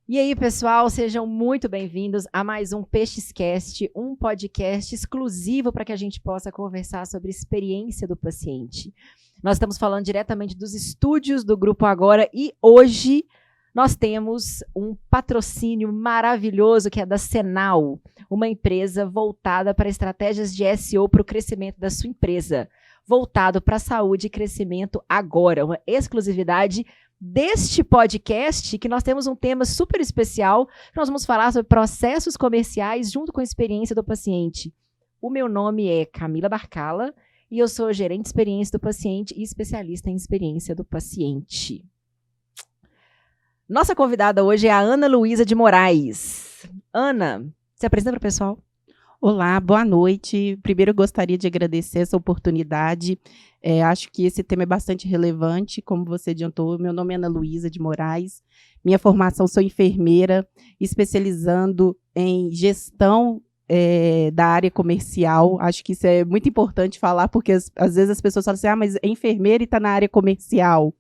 E aí, pessoal, sejam muito bem-vindos a mais um Peixescast, um podcast exclusivo para que a gente possa conversar sobre a experiência do paciente. Nós estamos falando diretamente dos estúdios do Grupo Agora e hoje nós temos um patrocínio maravilhoso que é da Cenal, uma empresa voltada para estratégias de SEO para o crescimento da sua empresa, voltado para a saúde e crescimento agora, uma exclusividade deste podcast, que nós temos um tema super especial, que nós vamos falar sobre processos comerciais junto com a experiência do paciente. O meu nome é Camila Barcala e eu sou gerente de experiência do paciente e especialista em experiência do paciente. Nossa convidada hoje é a Ana Luísa de Moraes. Ana, se apresenta para o pessoal. Olá, boa noite. Primeiro eu gostaria de agradecer essa oportunidade. Acho que esse tema é bastante relevante, como você adiantou. Meu nome é Ana Luísa de Moraes. Minha formação, sou enfermeira, especializando em gestão da área comercial. Acho que isso é muito importante falar, porque às vezes as pessoas falam assim, mas é enfermeira e está na área comercial.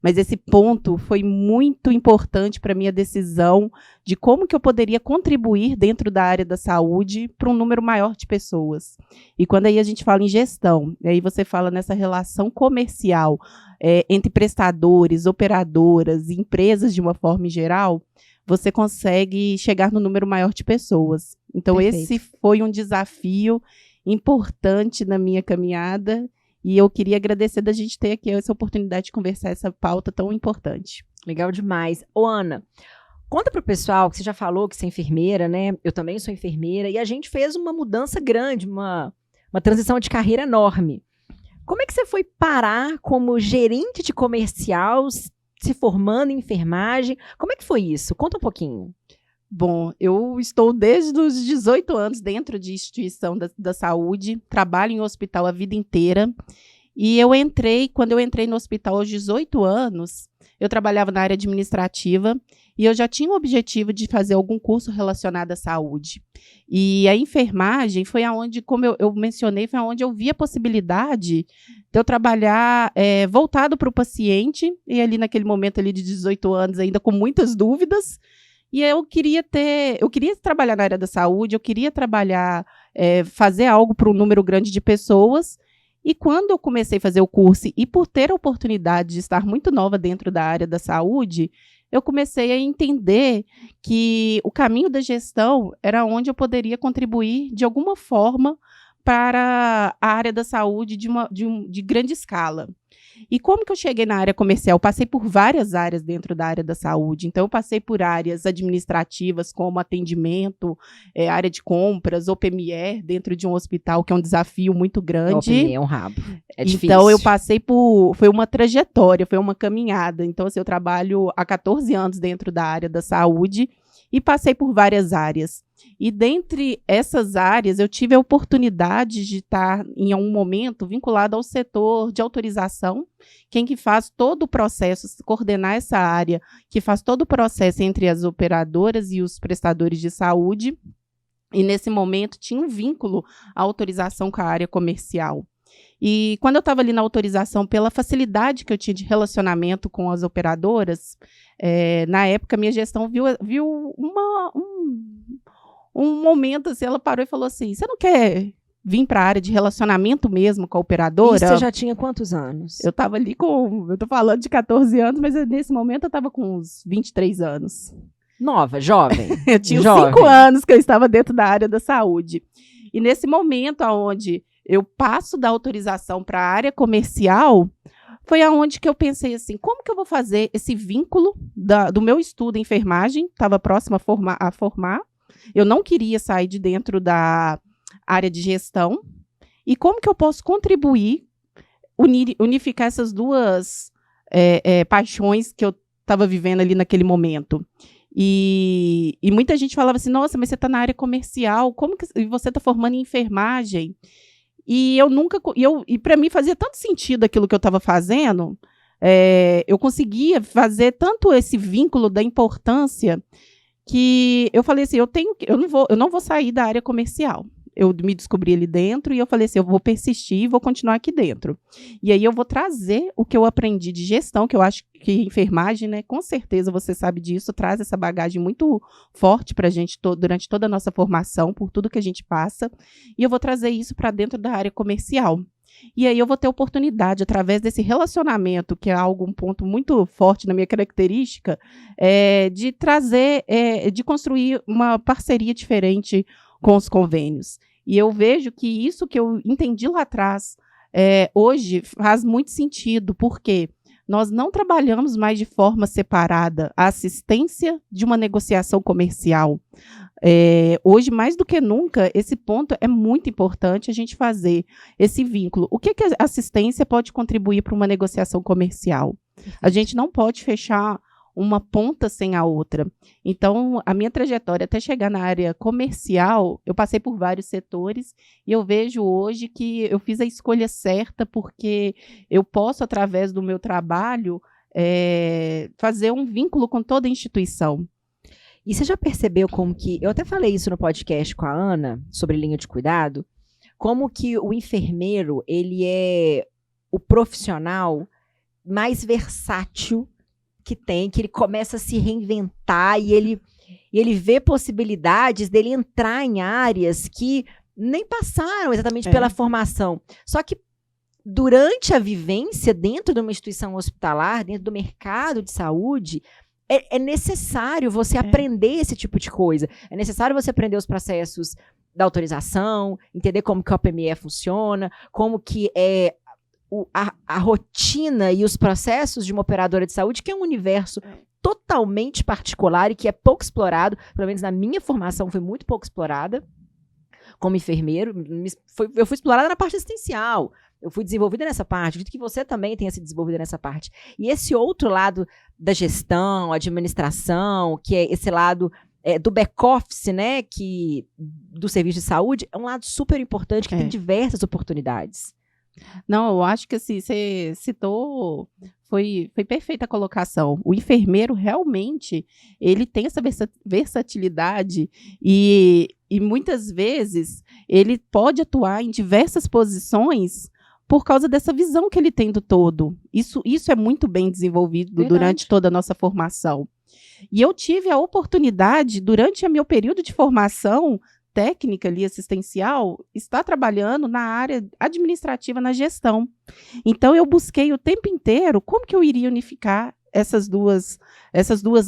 Mas esse ponto foi muito importante para a minha decisão de como que eu poderia contribuir dentro da área da saúde para um número maior de pessoas. E quando aí a gente fala em gestão, aí você fala nessa relação comercial entre prestadores, operadoras, empresas de uma forma em geral, você consegue chegar no número maior de pessoas. Então, Perfeito. Esse foi um desafio importante na minha caminhada. E eu queria agradecer da gente ter aqui essa oportunidade de conversar essa pauta tão importante. Legal demais. Ô, Ana, conta para o pessoal, que você já falou que você é enfermeira, né? Eu também sou enfermeira, e a gente fez uma mudança grande, uma transição de carreira enorme. Como é que você foi parar como gerente de comercial, se formando em enfermagem? Como é que foi isso? Conta um pouquinho. Bom, eu estou desde os 18 anos dentro de instituição da saúde, trabalho em hospital a vida inteira, e quando eu entrei no hospital aos 18 anos, eu trabalhava na área administrativa, e eu já tinha o objetivo de fazer algum curso relacionado à saúde. E a enfermagem foi aonde, como eu mencionei, foi aonde eu vi a possibilidade de eu trabalhar voltado para o paciente, e ali naquele momento ali de 18 anos ainda com muitas dúvidas. E eu queria trabalhar na área da saúde, eu queria fazer algo para um número grande de pessoas. E quando eu comecei a fazer o curso, e por ter a oportunidade de estar muito nova dentro da área da saúde, eu comecei a entender que o caminho da gestão era onde eu poderia contribuir de alguma forma para a área da saúde de grande escala. E como que eu cheguei na área comercial? Eu passei por várias áreas dentro da área da saúde. Então, eu passei por áreas administrativas, como atendimento, área de compras, OPME, dentro de um hospital, que é um desafio muito grande. OPME é um rabo. É difícil. Então, eu passei foi uma trajetória, foi uma caminhada. Então, assim, eu trabalho há 14 anos dentro da área da saúde e passei por várias áreas. E dentre essas áreas, eu tive a oportunidade de estar, em um momento, vinculada ao setor de autorização, quem que faz todo o processo, coordenar essa área, que faz todo o processo entre as operadoras e os prestadores de saúde. E, nesse momento, tinha um vínculo à autorização com a área comercial. E quando eu estava ali na autorização, pela facilidade que eu tinha de relacionamento com as operadoras, na época, minha gestão viu um momento, assim, ela parou e falou assim, você não quer vir para a área de relacionamento mesmo com a operadora? E você já tinha quantos anos? Eu estava ali eu estou falando de 14 anos, mas nesse momento eu estava com uns 23 anos. Nova, jovem. Eu tinha 5 anos que eu estava dentro da área da saúde. E nesse momento onde eu passo da autorização para a área comercial, foi aonde que eu pensei assim, como que eu vou fazer esse vínculo do meu estudo em enfermagem, estava próxima a formar, eu não queria sair de dentro da área de gestão, e como que eu posso contribuir, unificar essas duas paixões que eu estava vivendo ali naquele momento. E muita gente falava assim, nossa, mas você está na área comercial, como que você está formando em enfermagem? E para mim fazia tanto sentido aquilo que eu estava fazendo, eu conseguia fazer tanto esse vínculo da importância que eu falei assim, eu não vou sair da área comercial. eu me descobri ali dentro e eu falei assim, eu vou persistir e vou continuar aqui dentro. E aí eu vou trazer o que eu aprendi de gestão, que eu acho que enfermagem, né, com certeza você sabe disso, traz essa bagagem muito forte para a gente durante toda a nossa formação, por tudo que a gente passa, e eu vou trazer isso para dentro da área comercial. E aí eu vou ter oportunidade, através desse relacionamento, que é um ponto muito forte na minha característica, de trazer, de construir uma parceria diferente com os convênios. E eu vejo que isso que eu entendi lá atrás, hoje faz muito sentido, porque nós não trabalhamos mais de forma separada a assistência de uma negociação comercial. Hoje, mais do que nunca, esse ponto é muito importante a gente fazer esse vínculo. O que a assistência pode contribuir para uma negociação comercial? A gente não pode fechar uma ponta sem a outra. Então, a minha trajetória até chegar na área comercial, eu passei por vários setores e eu vejo hoje que eu fiz a escolha certa porque eu posso, através do meu trabalho, fazer um vínculo com toda a instituição. E você já percebeu como que... Eu até falei isso no podcast com a Ana, sobre linha de cuidado, como que o enfermeiro, ele é o profissional mais versátil que tem, que ele começa a se reinventar e ele vê possibilidades dele entrar em áreas que nem passaram exatamente pela formação. Só que durante a vivência dentro de uma instituição hospitalar, dentro do mercado de saúde, é necessário você aprender esse tipo de coisa. É necessário você aprender os processos da autorização, entender como que o OPME funciona, como que é a rotina e os processos de uma operadora de saúde, que é um universo totalmente particular e que é pouco explorado, pelo menos na minha formação foi muito pouco explorada, como enfermeiro. Eu fui explorada na parte assistencial, eu fui desenvolvida nessa parte, acredito que você também tenha se desenvolvida nessa parte. E esse outro lado da gestão, administração, que é esse lado do back-office, né, do serviço de saúde, é um lado super importante, que tem diversas oportunidades. Não, eu acho que assim, você citou, foi perfeita a colocação. O enfermeiro realmente, ele tem essa versatilidade e muitas vezes ele pode atuar em diversas posições por causa dessa visão que ele tem do todo. Isso é muito bem desenvolvido durante toda a nossa formação. E eu tive a oportunidade, durante o meu período de formação técnica ali, assistencial, estar trabalhando na área administrativa, na gestão. Então, eu busquei o tempo inteiro como que eu iria unificar essas duas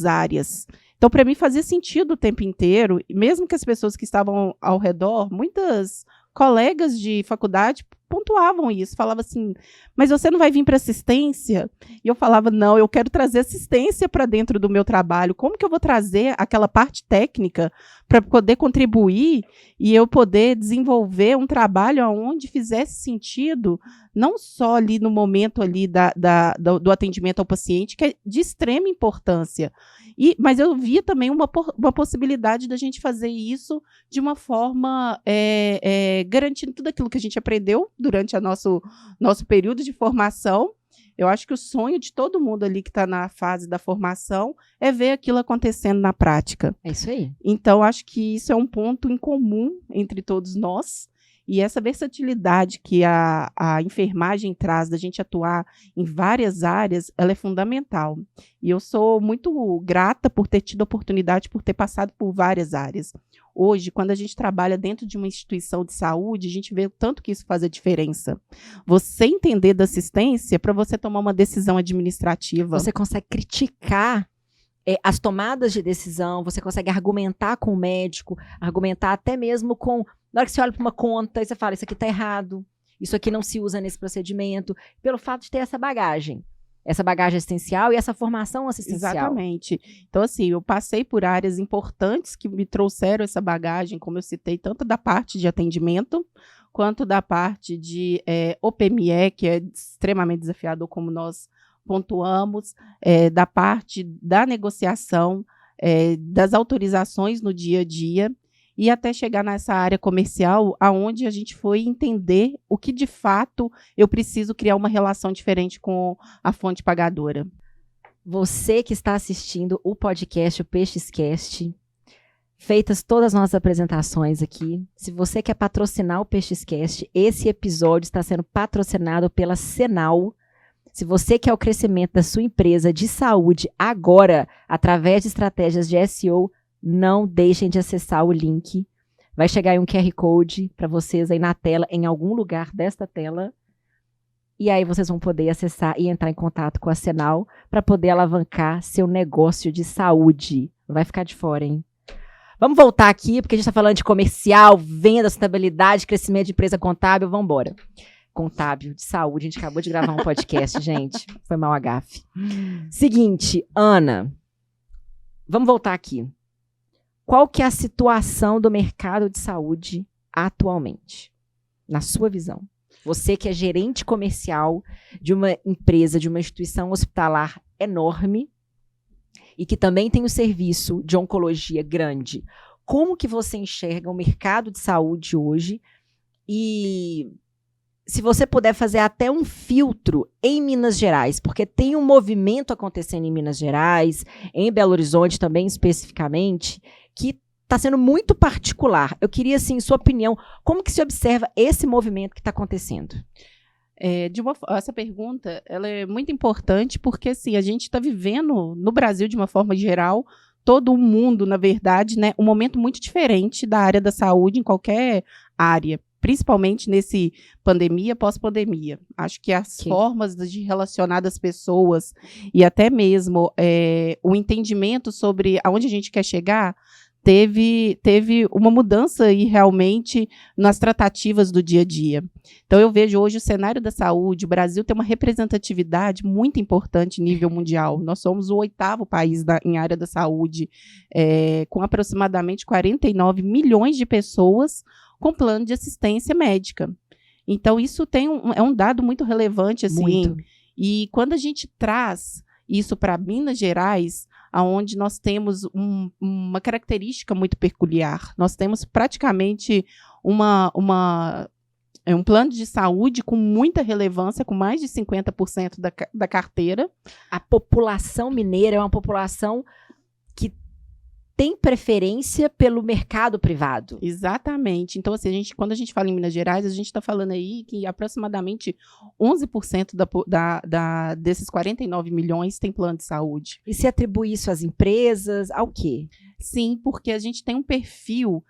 áreas. Então, para mim, fazia sentido o tempo inteiro, mesmo que as pessoas que estavam ao redor, muitas colegas de faculdade pontuavam isso, falavam assim, mas você não vai vir para assistência? E eu falava, não, eu quero trazer assistência para dentro do meu trabalho. Como que eu vou trazer aquela parte técnica para poder contribuir e eu poder desenvolver um trabalho onde fizesse sentido, não só ali no momento ali do atendimento ao paciente, que é de extrema importância, mas eu via também uma possibilidade da gente fazer isso de uma forma garantindo tudo aquilo que a gente aprendeu durante o nosso período de formação. Eu acho que o sonho de todo mundo ali que está na fase da formação é ver aquilo acontecendo na prática. É isso aí. Então, acho que isso é um ponto em comum entre todos nós. E essa versatilidade que a enfermagem traz, da gente atuar em várias áreas, ela é fundamental. E eu sou muito grata por ter tido a oportunidade, por ter passado por várias áreas. Hoje, quando a gente trabalha dentro de uma instituição de saúde, a gente vê o tanto que isso faz a diferença. Você entender da assistência para você tomar uma decisão administrativa. Você consegue criticar as tomadas de decisão, você consegue argumentar com o médico, argumentar até mesmo com... Na hora que você olha para uma conta e você fala, isso aqui está errado, isso aqui não se usa nesse procedimento, pelo fato de ter essa bagagem assistencial e essa formação assistencial. Exatamente. Então, assim, eu passei por áreas importantes que me trouxeram essa bagagem, como eu citei, tanto da parte de atendimento, quanto da parte de OPME, que é extremamente desafiador, como nós pontuamos, da parte da negociação, das autorizações no dia a dia, e até chegar nessa área comercial, aonde a gente foi entender o que, de fato, eu preciso criar uma relação diferente com a fonte pagadora. Você que está assistindo o podcast, o Peixescast, Feitas todas as nossas apresentações aqui, se você quer patrocinar o PXcast, esse episódio está sendo patrocinado pela Cenal. Se você quer o crescimento da sua empresa de saúde agora, através de estratégias de SEO, não deixem de acessar o link. Vai chegar aí um QR Code para vocês aí na tela, em algum lugar desta tela. E aí vocês vão poder acessar e entrar em contato com a Cenal para poder alavancar seu negócio de saúde. Não vai ficar de fora, hein? Vamos voltar aqui, porque a gente está falando de comercial, venda, sustentabilidade, crescimento de empresa contábil. Vamos embora. Contábil, de saúde. A gente acabou de gravar um podcast, gente. Foi mal a gafe. Seguinte, Ana. Vamos voltar aqui. Qual que é a situação do mercado de saúde atualmente? Na sua visão. Você que é gerente comercial de uma empresa, de uma instituição hospitalar enorme, e que também tem o serviço de oncologia grande. Como que você enxerga o mercado de saúde hoje? E se você puder fazer até um filtro em Minas Gerais, porque tem um movimento acontecendo em Minas Gerais, em Belo Horizonte também especificamente, que está sendo muito particular. Eu queria, assim, sua opinião, como que se observa esse movimento que está acontecendo? Essa pergunta ela é muito importante porque assim, a gente está vivendo no Brasil, de uma forma geral, todo o mundo, na verdade, né, um momento muito diferente da área da saúde em qualquer área, principalmente nesse pandemia, pós-pandemia. Acho que as formas de relacionar as pessoas e até mesmo o entendimento sobre aonde a gente quer chegar teve uma mudança aí realmente nas tratativas do dia a dia. Então eu vejo hoje o cenário da saúde, o Brasil tem uma representatividade muito importante em nível mundial. Nós somos o 8º país em área da saúde, com aproximadamente 49 milhões de pessoas com plano de assistência médica. Então isso é um dado muito relevante, assim. Muito. E quando a gente traz isso para Minas Gerais, onde nós temos uma característica muito peculiar. Nós temos praticamente um plano de saúde com muita relevância, com mais de 50% da carteira. A população mineira é uma população que tem preferência pelo mercado privado. Exatamente. Então, assim, quando a gente fala em Minas Gerais, a gente está falando aí que aproximadamente 11% desses 49 milhões tem plano de saúde. E se atribui isso às empresas, ao quê? Sim, porque a gente tem um perfil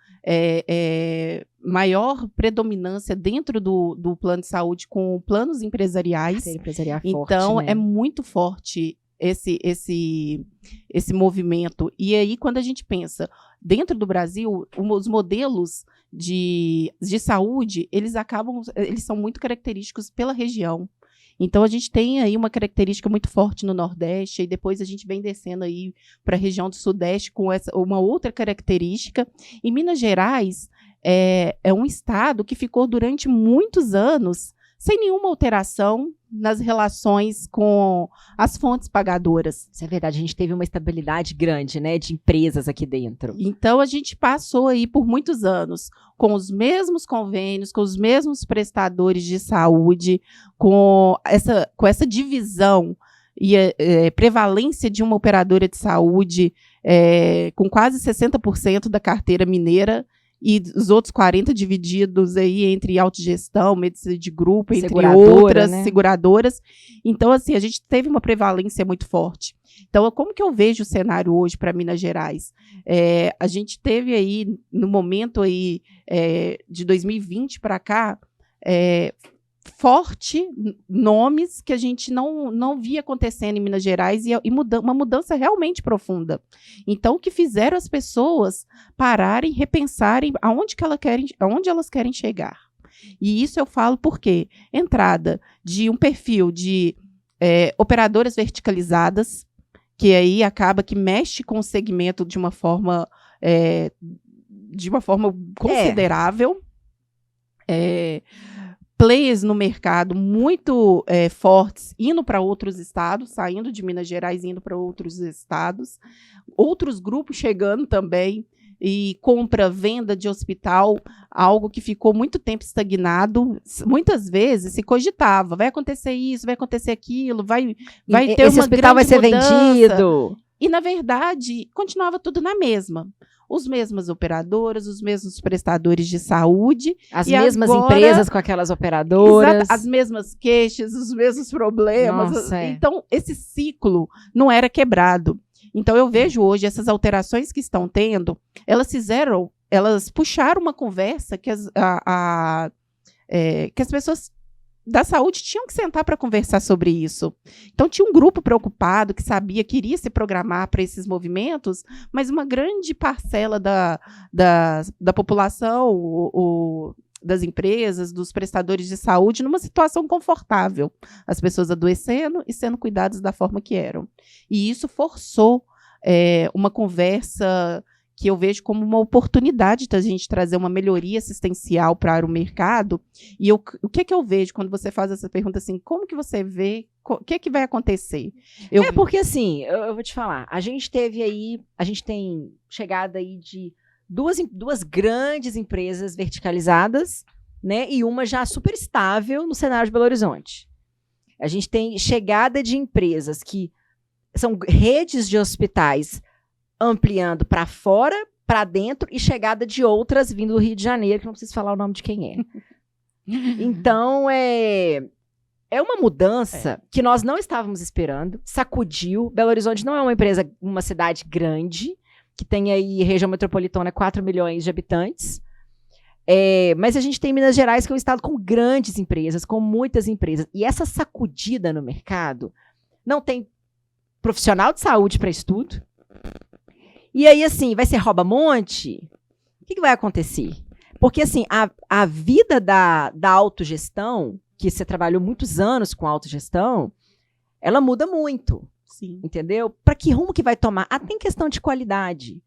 maior predominância dentro do plano de saúde com planos empresariais. Empresarial então, forte, né? É muito forte esse movimento. E aí, quando a gente pensa dentro do Brasil, os modelos de saúde, eles são muito característicos pela região. Então, a gente tem aí uma característica muito forte no Nordeste, e depois a gente vem descendo aí para a região do Sudeste com uma outra característica. E Minas Gerais é um estado que ficou durante muitos anos sem nenhuma alteração nas relações com as fontes pagadoras. Isso é verdade, a gente teve uma estabilidade grande, né, de empresas aqui dentro. Então, a gente passou aí por muitos anos com os mesmos convênios, com os mesmos prestadores de saúde, com essa divisão e prevalência de uma operadora de saúde com quase 60% da carteira mineira, e os outros 40% divididos aí entre autogestão, medicina de grupo, entre outras, né? Seguradoras. Então, assim, a gente teve uma prevalência muito forte. Então, como que eu vejo o cenário hoje para Minas Gerais? A gente teve aí, no momento aí, de 2020 para cá, forte nomes que a gente não via acontecendo em Minas Gerais e uma mudança realmente profunda. Então, o que fizeram as pessoas pararem, repensarem aonde elas querem chegar. E isso eu falo porque entrada de um perfil de operadoras verticalizadas, que aí acaba que mexe com o segmento de uma forma considerável. Players no mercado muito fortes, indo para outros estados, saindo de Minas Gerais, indo para outros estados. Outros grupos chegando também, e compra, venda de hospital, algo que ficou muito tempo estagnado. Muitas vezes se cogitava, vai acontecer isso, vai acontecer aquilo, vai ter esse uma hospital vai ser mudança. vendido. E, na verdade, continuava tudo na mesma. os mesmas operadoras, os mesmos prestadores de saúde. As mesmas empresas com aquelas operadoras. As mesmas queixas, os mesmos problemas. Nossa, Então, esse ciclo não era quebrado. Então, eu vejo hoje essas alterações que estão tendo, elas puxaram uma conversa que as pessoas da saúde tinham que sentar para conversar sobre isso. Então, tinha um grupo preocupado que queria se programar para esses movimentos, mas uma grande parcela da população, das empresas, dos prestadores de saúde, numa situação confortável. As pessoas adoecendo e sendo cuidadas da forma que eram. E isso forçou uma conversa que eu vejo como uma oportunidade da gente trazer uma melhoria assistencial para o mercado. E o que eu vejo quando você faz essa pergunta assim, como que você vê, o que vai acontecer? Porque assim, eu vou te falar, a gente tem chegada aí de duas grandes empresas verticalizadas, né, e uma já super estável no cenário de Belo Horizonte. A gente tem chegada de empresas que são redes de hospitais ampliando para fora, para dentro, e chegada de outras vindo do Rio de Janeiro, que não preciso falar o nome de quem é. Então, é uma mudança que nós não estávamos esperando, sacudiu. Belo Horizonte não é uma cidade grande, que tem aí região metropolitana 4 milhões de habitantes, mas a gente tem Minas Gerais, que é um estado com grandes empresas, com muitas empresas, e essa sacudida no mercado, não tem profissional de saúde para estudo. E aí, assim, vai ser rouba-monte? O que vai acontecer? Porque, assim, a vida da autogestão, que você trabalhou muitos anos com autogestão, ela muda muito. Sim. Entendeu? Para que rumo que vai tomar? Até em questão de qualidade.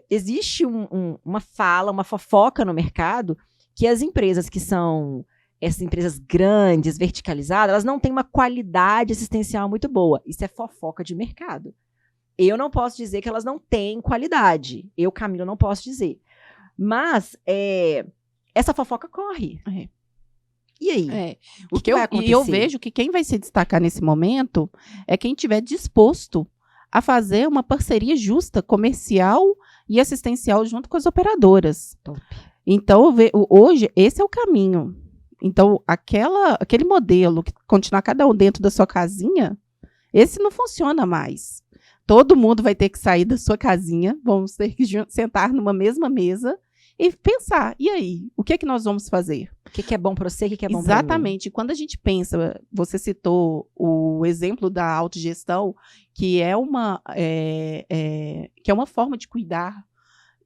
Existe uma fofoca no mercado que as empresas que são essas empresas grandes, verticalizadas, elas não têm uma qualidade assistencial muito boa. Isso é fofoca de mercado. Eu não posso dizer que elas não têm qualidade. Eu, Camila, não posso dizer. Mas essa fofoca corre. E aí? O que vai acontecer? E eu vejo que quem vai se destacar nesse momento é quem estiver disposto a fazer uma parceria justa, comercial e assistencial junto com as operadoras. Top. Então, hoje, esse é o caminho. Então, aquele modelo que continuar cada um dentro da sua casinha, esse não funciona mais. Todo mundo vai ter que sair da sua casinha, vamos ter que sentar numa mesma mesa e pensar, e aí, o que é que nós vamos fazer? O que é bom para você, o que é bom para mim? Exatamente. Quando a gente pensa, você citou o exemplo da autogestão, que é uma forma de cuidar,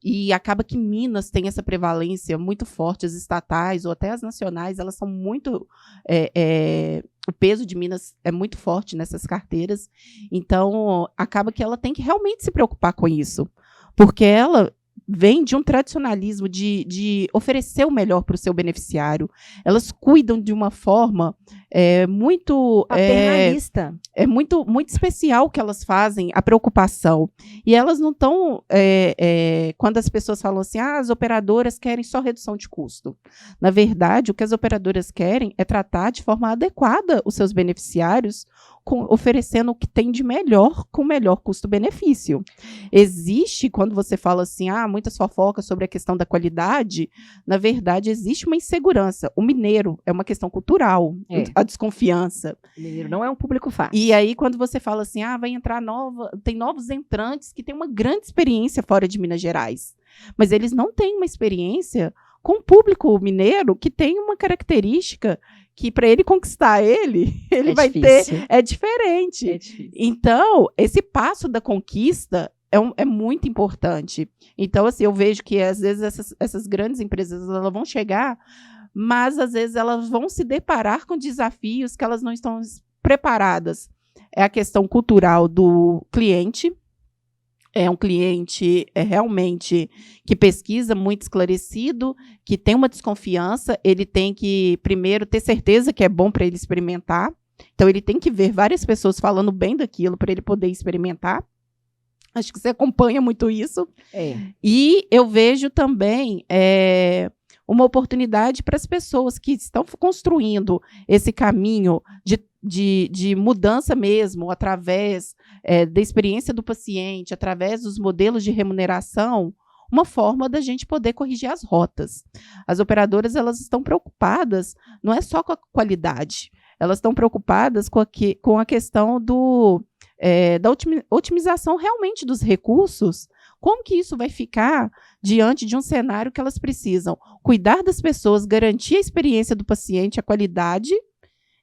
e acaba que Minas tem essa prevalência muito forte, as estatais ou até as nacionais, elas são muito... o peso de Minas é muito forte nessas carteiras, então acaba que ela tem que realmente se preocupar com isso, porque ela vem de um tradicionalismo de oferecer o melhor para o seu beneficiário. Elas cuidam de uma forma muito... paternalista. É muito, muito especial que elas fazem, a preocupação. E elas não estão... quando as pessoas falam assim, as operadoras querem só redução de custo. Na verdade, o que as operadoras querem é tratar de forma adequada os seus beneficiários, oferecendo o que tem de melhor, com melhor custo-benefício. Existe, quando você fala assim, muitas fofocas sobre a questão da qualidade, na verdade, existe uma insegurança. O mineiro é uma questão cultural, a desconfiança. O mineiro não é um público fácil. E aí, quando você fala assim, vai entrar tem novos entrantes que têm uma grande experiência fora de Minas Gerais, mas eles não têm uma experiência com o público mineiro que tem uma característica que para ele conquistar ele vai difícil. É diferente. É difícil. Então, esse passo da conquista é muito importante. Então, assim, eu vejo que às vezes essas grandes empresas elas vão chegar, mas às vezes elas vão se deparar com desafios que elas não estão preparadas. É a questão cultural do cliente. É um cliente realmente que pesquisa, muito esclarecido, que tem uma desconfiança, ele tem que, primeiro, ter certeza que é bom para ele experimentar. Então, ele tem que ver várias pessoas falando bem daquilo para ele poder experimentar. Acho que você acompanha muito isso. E eu vejo também uma oportunidade para as pessoas que estão construindo esse caminho de mudança mesmo, através da experiência do paciente, através dos modelos de remuneração, uma forma da gente poder corrigir as rotas. As operadoras, elas estão preocupadas, não é só com a qualidade, elas estão preocupadas com a questão da otimização realmente dos recursos. Como que isso vai ficar diante de um cenário que elas precisam cuidar das pessoas, garantir a experiência do paciente, a qualidade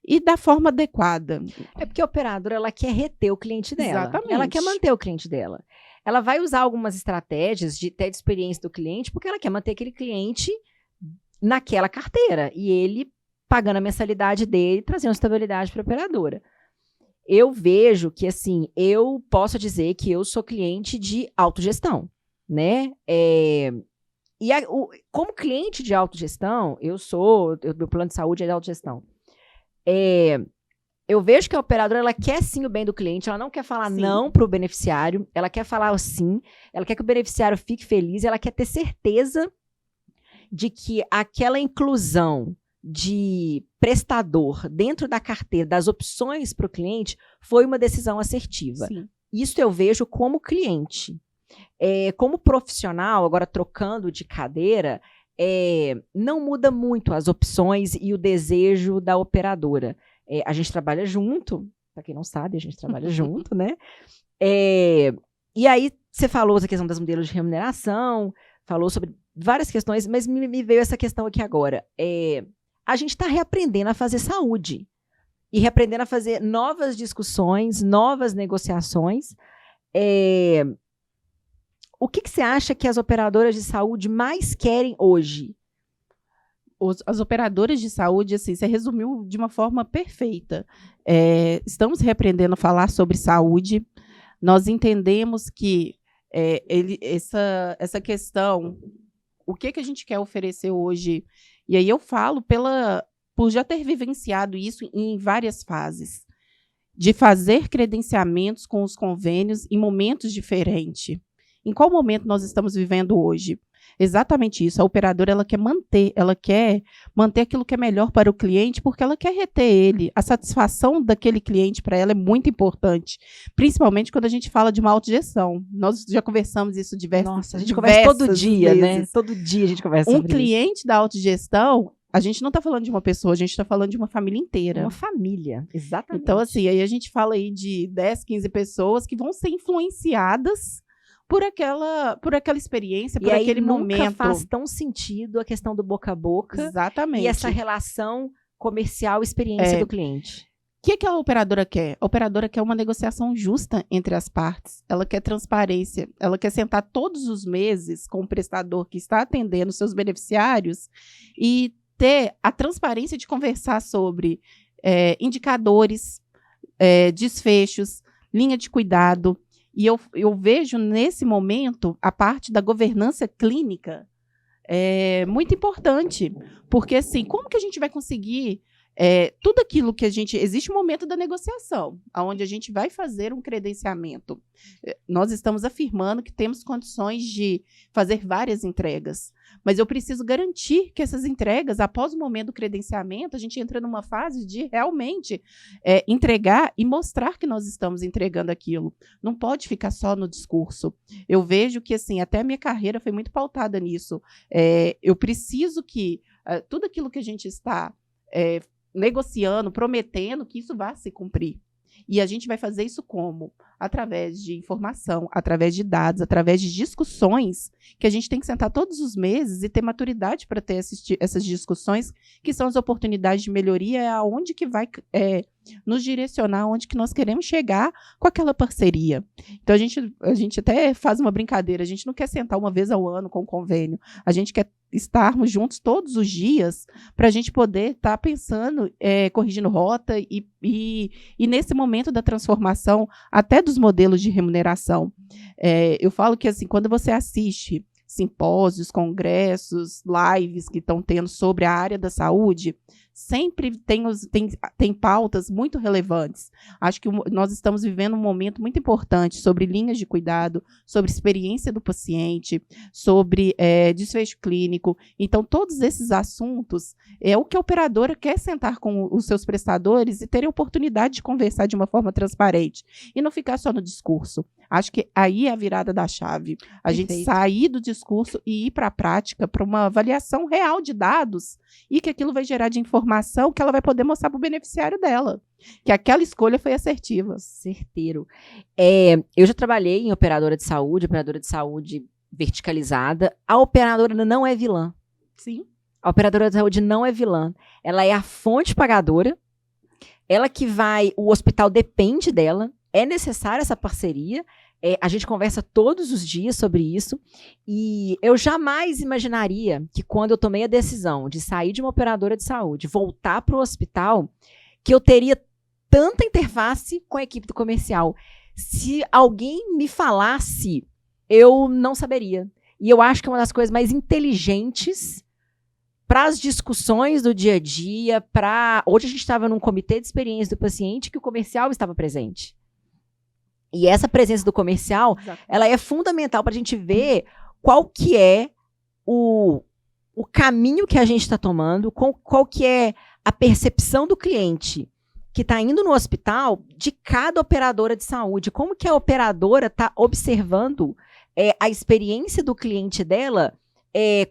e da forma adequada? É porque a operadora, ela quer reter o cliente dela. Exatamente. Ela quer manter o cliente dela. Ela vai usar algumas estratégias de ter experiência do cliente, porque ela quer manter aquele cliente naquela carteira. E ele pagando a mensalidade dele, trazendo estabilidade para a operadora. Eu vejo que, assim, eu posso dizer que eu sou cliente de autogestão, né? Como cliente de autogestão, meu plano de saúde é de autogestão. Eu vejo que a operadora, ela quer sim o bem do cliente, ela não quer falar Sim. não para o beneficiário, ela quer falar sim, ela quer que o beneficiário fique feliz, ela quer ter certeza de que aquela inclusão de prestador dentro da carteira, das opções para o cliente, foi uma decisão assertiva. Sim. Isso eu vejo como cliente. Como profissional, agora trocando de cadeira, não muda muito as opções e o desejo da operadora. A gente trabalha junto, para quem não sabe, a gente trabalha junto, né? E aí, você falou essa questão das modelos de remuneração, falou sobre várias questões, mas me veio essa questão aqui agora. A gente está reaprendendo a fazer saúde e reaprendendo a fazer novas discussões, novas negociações. O que você acha que as operadoras de saúde mais querem hoje? As operadoras de saúde, assim, você resumiu de uma forma perfeita. Estamos reaprendendo a falar sobre saúde. Nós entendemos que essa questão, o que a gente quer oferecer hoje, e aí eu falo por já ter vivenciado isso em várias fases, de fazer credenciamentos com os convênios em momentos diferentes. Em qual momento nós estamos vivendo hoje? Exatamente isso. A operadora, ela quer manter aquilo que é melhor para o cliente, porque ela quer reter ele. A satisfação daquele cliente para ela é muito importante, principalmente quando a gente fala de uma autogestão. Nós já conversamos isso diversas vezes. Nossa, a gente conversa todo dia, né? Todo dia a gente conversa sobre isso. Um cliente da autogestão, a gente não está falando de uma pessoa, a gente está falando de uma família inteira. Uma família, exatamente. Então, assim, aí a gente fala aí de 10, 15 pessoas que vão ser influenciadas por aquela experiência, por aquele momento. Nunca faz tão sentido a questão do boca a boca. Exatamente. E essa relação comercial, experiência do cliente. O que a operadora quer? A operadora quer uma negociação justa entre as partes. Ela quer transparência. Ela quer sentar todos os meses com o prestador que está atendendo seus beneficiários e ter a transparência de conversar sobre indicadores, desfechos, linha de cuidado. E eu vejo, nesse momento, a parte da governança clínica muito importante. Porque, assim, como que a gente vai conseguir tudo aquilo que a gente... Existe um momento da negociação, onde a gente vai fazer um credenciamento. Nós estamos afirmando que temos condições de fazer várias entregas. Mas eu preciso garantir que essas entregas, após o momento do credenciamento, a gente entra numa fase de realmente entregar e mostrar que nós estamos entregando aquilo. Não pode ficar só no discurso. Eu vejo que, assim, até a minha carreira foi muito pautada nisso. Eu preciso que tudo aquilo que a gente está negociando, prometendo, que isso vá se cumprir. E a gente vai fazer isso como? Através de informação, através de dados, através de discussões, que a gente tem que sentar todos os meses e ter maturidade para ter essas discussões, que são as oportunidades de melhoria, aonde que vai nos direcionar, onde que nós queremos chegar com aquela parceria. Então, a gente até faz uma brincadeira, a gente não quer sentar uma vez ao ano com o convênio, a gente quer estarmos juntos todos os dias para a gente poder estar pensando, corrigindo rota e nesse momento da transformação até dos modelos de remuneração. Eu falo que, assim, quando você assiste simpósios, congressos, lives que estão tendo sobre a área da saúde, sempre tem pautas muito relevantes. Acho que nós estamos vivendo um momento muito importante sobre linhas de cuidado, sobre experiência do paciente, sobre desfecho clínico. Então, todos esses assuntos é o que a operadora quer sentar com os seus prestadores e ter a oportunidade de conversar de uma forma transparente e não ficar só no discurso. Acho que aí é a virada da chave. A gente sair do discurso e ir para a prática, para uma avaliação real de dados e que aquilo vai gerar de informação que ela vai poder mostrar para o beneficiário dela. Que aquela escolha foi assertiva. Certeiro. Eu já trabalhei em operadora de saúde verticalizada. A operadora não é vilã. Sim. A operadora de saúde não é vilã. Ela é a fonte pagadora. Ela que vai... O hospital depende dela. É necessária essa parceria. A gente conversa todos os dias sobre isso. E eu jamais imaginaria que quando eu tomei a decisão de sair de uma operadora de saúde, voltar para o hospital, que eu teria tanta interface com a equipe do comercial. Se alguém me falasse, eu não saberia. E eu acho que é uma das coisas mais inteligentes para as discussões do dia a dia. Hoje a gente estava num comitê de experiência do paciente que o comercial estava presente. E essa presença do comercial, ela é fundamental para a gente ver qual que é o caminho que a gente está tomando, qual que é a percepção do cliente que está indo no hospital de cada operadora de saúde. Como que a operadora está observando a experiência do cliente dela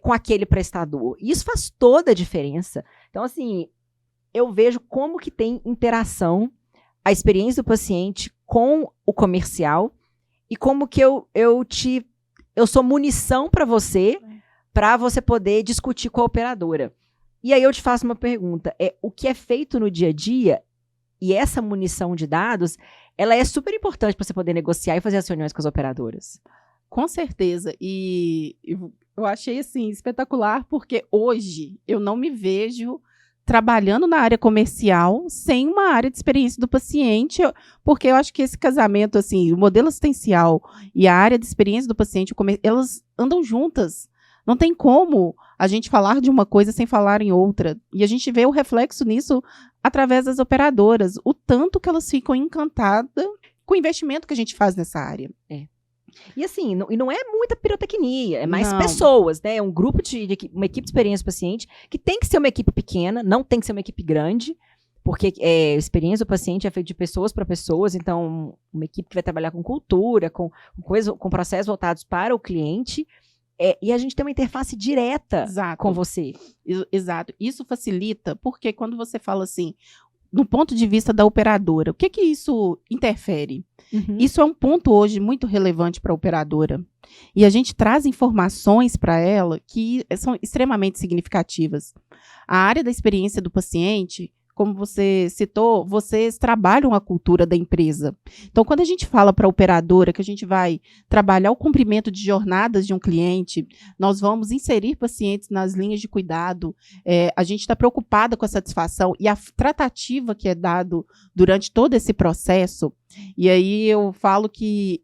com aquele prestador. Isso faz toda a diferença. Então, assim, eu vejo como que tem interação a experiência do paciente com o comercial e como que eu sou munição para você poder discutir com a operadora. E aí eu te faço uma pergunta, o que é feito no dia a dia e essa munição de dados, ela é super importante para você poder negociar e fazer as reuniões com as operadoras. Com certeza, e eu achei assim espetacular porque hoje eu não me vejo trabalhando na área comercial sem uma área de experiência do paciente, porque eu acho que esse casamento, assim, o modelo assistencial e a área de experiência do paciente, elas andam juntas. Não tem como a gente falar de uma coisa sem falar em outra. E a gente vê o reflexo nisso através das operadoras, o tanto que elas ficam encantadas com o investimento que a gente faz nessa área. E assim, não é muita pirotecnia, é mais pessoas, né? É um grupo uma equipe de experiência do paciente, que tem que ser uma equipe pequena, não tem que ser uma equipe grande, porque a experiência do paciente é feita de pessoas para pessoas, então uma equipe que vai trabalhar com cultura, com processos voltados para o cliente, e a gente tem uma interface direta com você. Exato. Isso facilita, porque quando você fala assim, do ponto de vista da operadora, o que isso interfere? Uhum. Isso é um ponto hoje muito relevante para a operadora. E a gente traz informações para ela que são extremamente significativas. A área da experiência do paciente, como você citou, vocês trabalham a cultura da empresa. Então, quando a gente fala para a operadora que a gente vai trabalhar o cumprimento de jornadas de um cliente, nós vamos inserir pacientes nas linhas de cuidado, a gente está preocupada com a satisfação e a tratativa que é dado durante todo esse processo. E aí eu falo que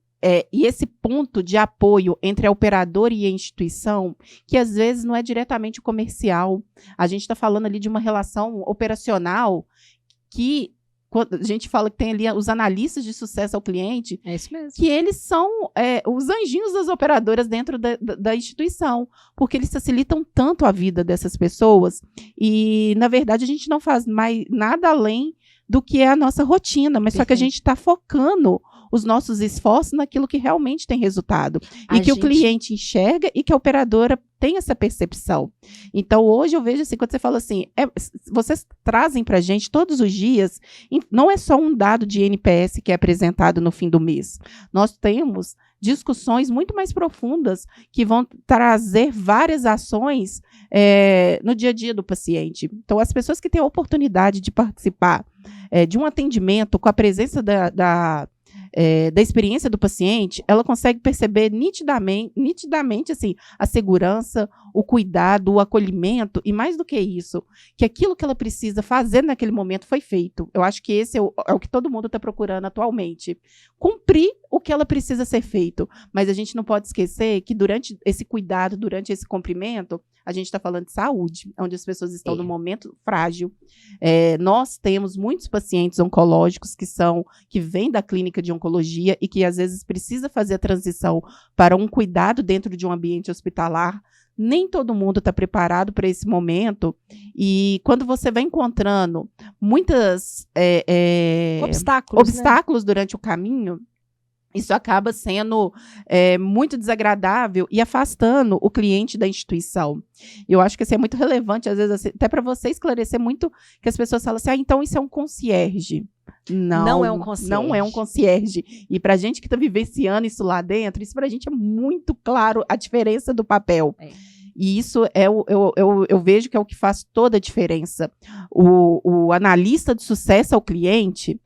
e esse ponto de apoio entre a operadora e a instituição, que às vezes não é diretamente comercial. A gente está falando ali de uma relação operacional que, quando a gente fala que tem ali os analistas de sucesso ao cliente, é isso mesmo. Que eles são os anjinhos das operadoras dentro da instituição, porque eles facilitam tanto a vida dessas pessoas e, na verdade, a gente não faz mais nada além do que é a nossa rotina, mas Perfeito. Só que a gente está focando os nossos esforços naquilo que realmente tem resultado. E que o cliente enxerga e que a operadora tem essa percepção. Então, hoje eu vejo assim, quando você fala assim, vocês trazem para a gente todos os dias, não é só um dado de NPS que é apresentado no fim do mês. Nós temos discussões muito mais profundas que vão trazer várias ações no dia a dia do paciente. Então, as pessoas que têm a oportunidade de participar de um atendimento com a presença da experiência do paciente, ela consegue perceber nitidamente assim, a segurança, o cuidado, o acolhimento, e mais do que isso, que aquilo que ela precisa fazer naquele momento foi feito. Eu acho que esse é o que todo mundo está procurando atualmente. Cumprir o que ela precisa ser feito. Mas a gente não pode esquecer que durante esse cuidado, durante esse cumprimento, a gente está falando de saúde, onde as pessoas estão num momento frágil. Nós temos muitos pacientes oncológicos que vêm da clínica de oncologia e que às vezes precisa fazer a transição para um cuidado dentro de um ambiente hospitalar. Nem todo mundo está preparado para esse momento. E quando você vai encontrando muitos obstáculos durante o caminho, isso acaba sendo muito desagradável e afastando o cliente da instituição. Eu acho que isso é muito relevante, às vezes, assim, até para você esclarecer muito, que as pessoas falam assim, então isso é um concierge. Não é um concierge. Não é um concierge. E para a gente que está vivenciando isso lá dentro, isso para a gente é muito claro a diferença do papel. E isso eu vejo que é o que faz toda a diferença. O analista de sucesso ao cliente,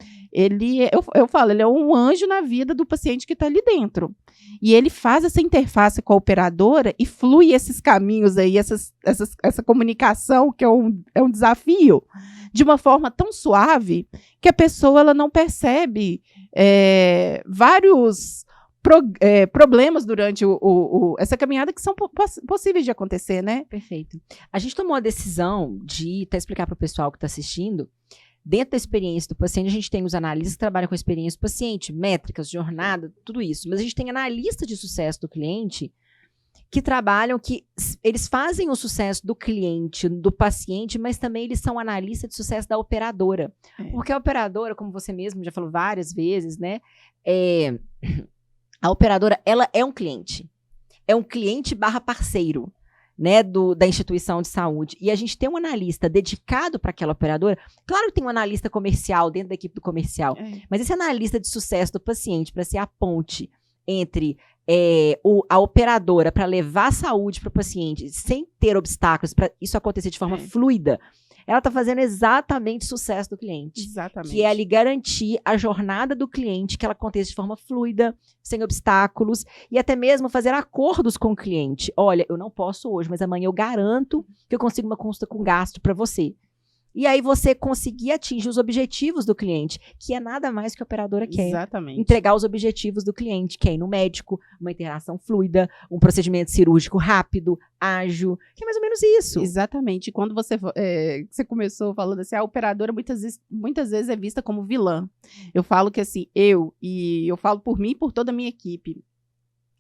eu falo, ele é um anjo na vida do paciente que está ali dentro. E ele faz essa interface com a operadora e flui esses caminhos aí, essa comunicação, que é um desafio, de uma forma tão suave que a pessoa ela não percebe vários problemas durante essa caminhada que são possíveis de acontecer, né? Perfeito. A gente tomou a decisão de até explicar para o pessoal que está assistindo. Dentro da experiência do paciente, a gente tem os analistas que trabalham com a experiência do paciente, métricas, jornada, tudo isso. Mas a gente tem analista de sucesso do cliente que trabalham, que eles fazem o sucesso do cliente, do paciente, mas também eles são analistas de sucesso da operadora. Porque a operadora, como você mesmo já falou várias vezes, né? A operadora, ela é um cliente. É um cliente / parceiro. Né, da instituição de saúde, e a gente tem um analista dedicado para aquela operadora. Claro que tem um analista comercial dentro da equipe do comercial, mas esse analista de sucesso do paciente, para ser a ponte entre a operadora, para levar a saúde para o paciente, sem ter obstáculos, para isso acontecer de forma fluida, ela está fazendo exatamente o sucesso do cliente. Exatamente. Que é ali garantir a jornada do cliente, que ela aconteça de forma fluida, sem obstáculos, e até mesmo fazer acordos com o cliente. Olha, eu não posso hoje, mas amanhã eu garanto que eu consigo uma consulta com gasto para você. E aí você conseguir atingir os objetivos do cliente, que é nada mais que a operadora quer. Exatamente. Entregar os objetivos do cliente, que é ir no médico, uma interação fluida, um procedimento cirúrgico rápido, ágil, que é mais ou menos isso. Exatamente. Quando você começou falando assim, a operadora muitas vezes é vista como vilã. Eu falo que assim, eu falo por mim e por toda a minha equipe,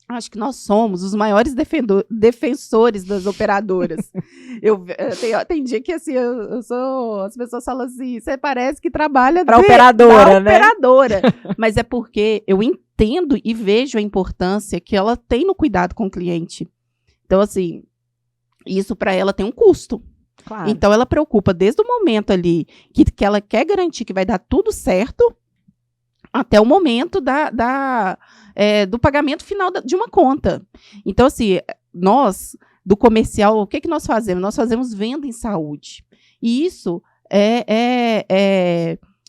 acho que nós somos os maiores defensores das operadoras. Tem dia que assim, as pessoas falam assim, você parece que trabalha para operadora, né? Operadora. Mas é porque eu entendo e vejo a importância que ela tem no cuidado com o cliente. Então, assim, isso para ela tem um custo. Claro. Então, ela preocupa desde o momento ali que ela quer garantir que vai dar tudo certo, até o momento do pagamento final de uma conta. Então, assim, nós, do comercial, o que nós fazemos? Nós fazemos venda em saúde. E isso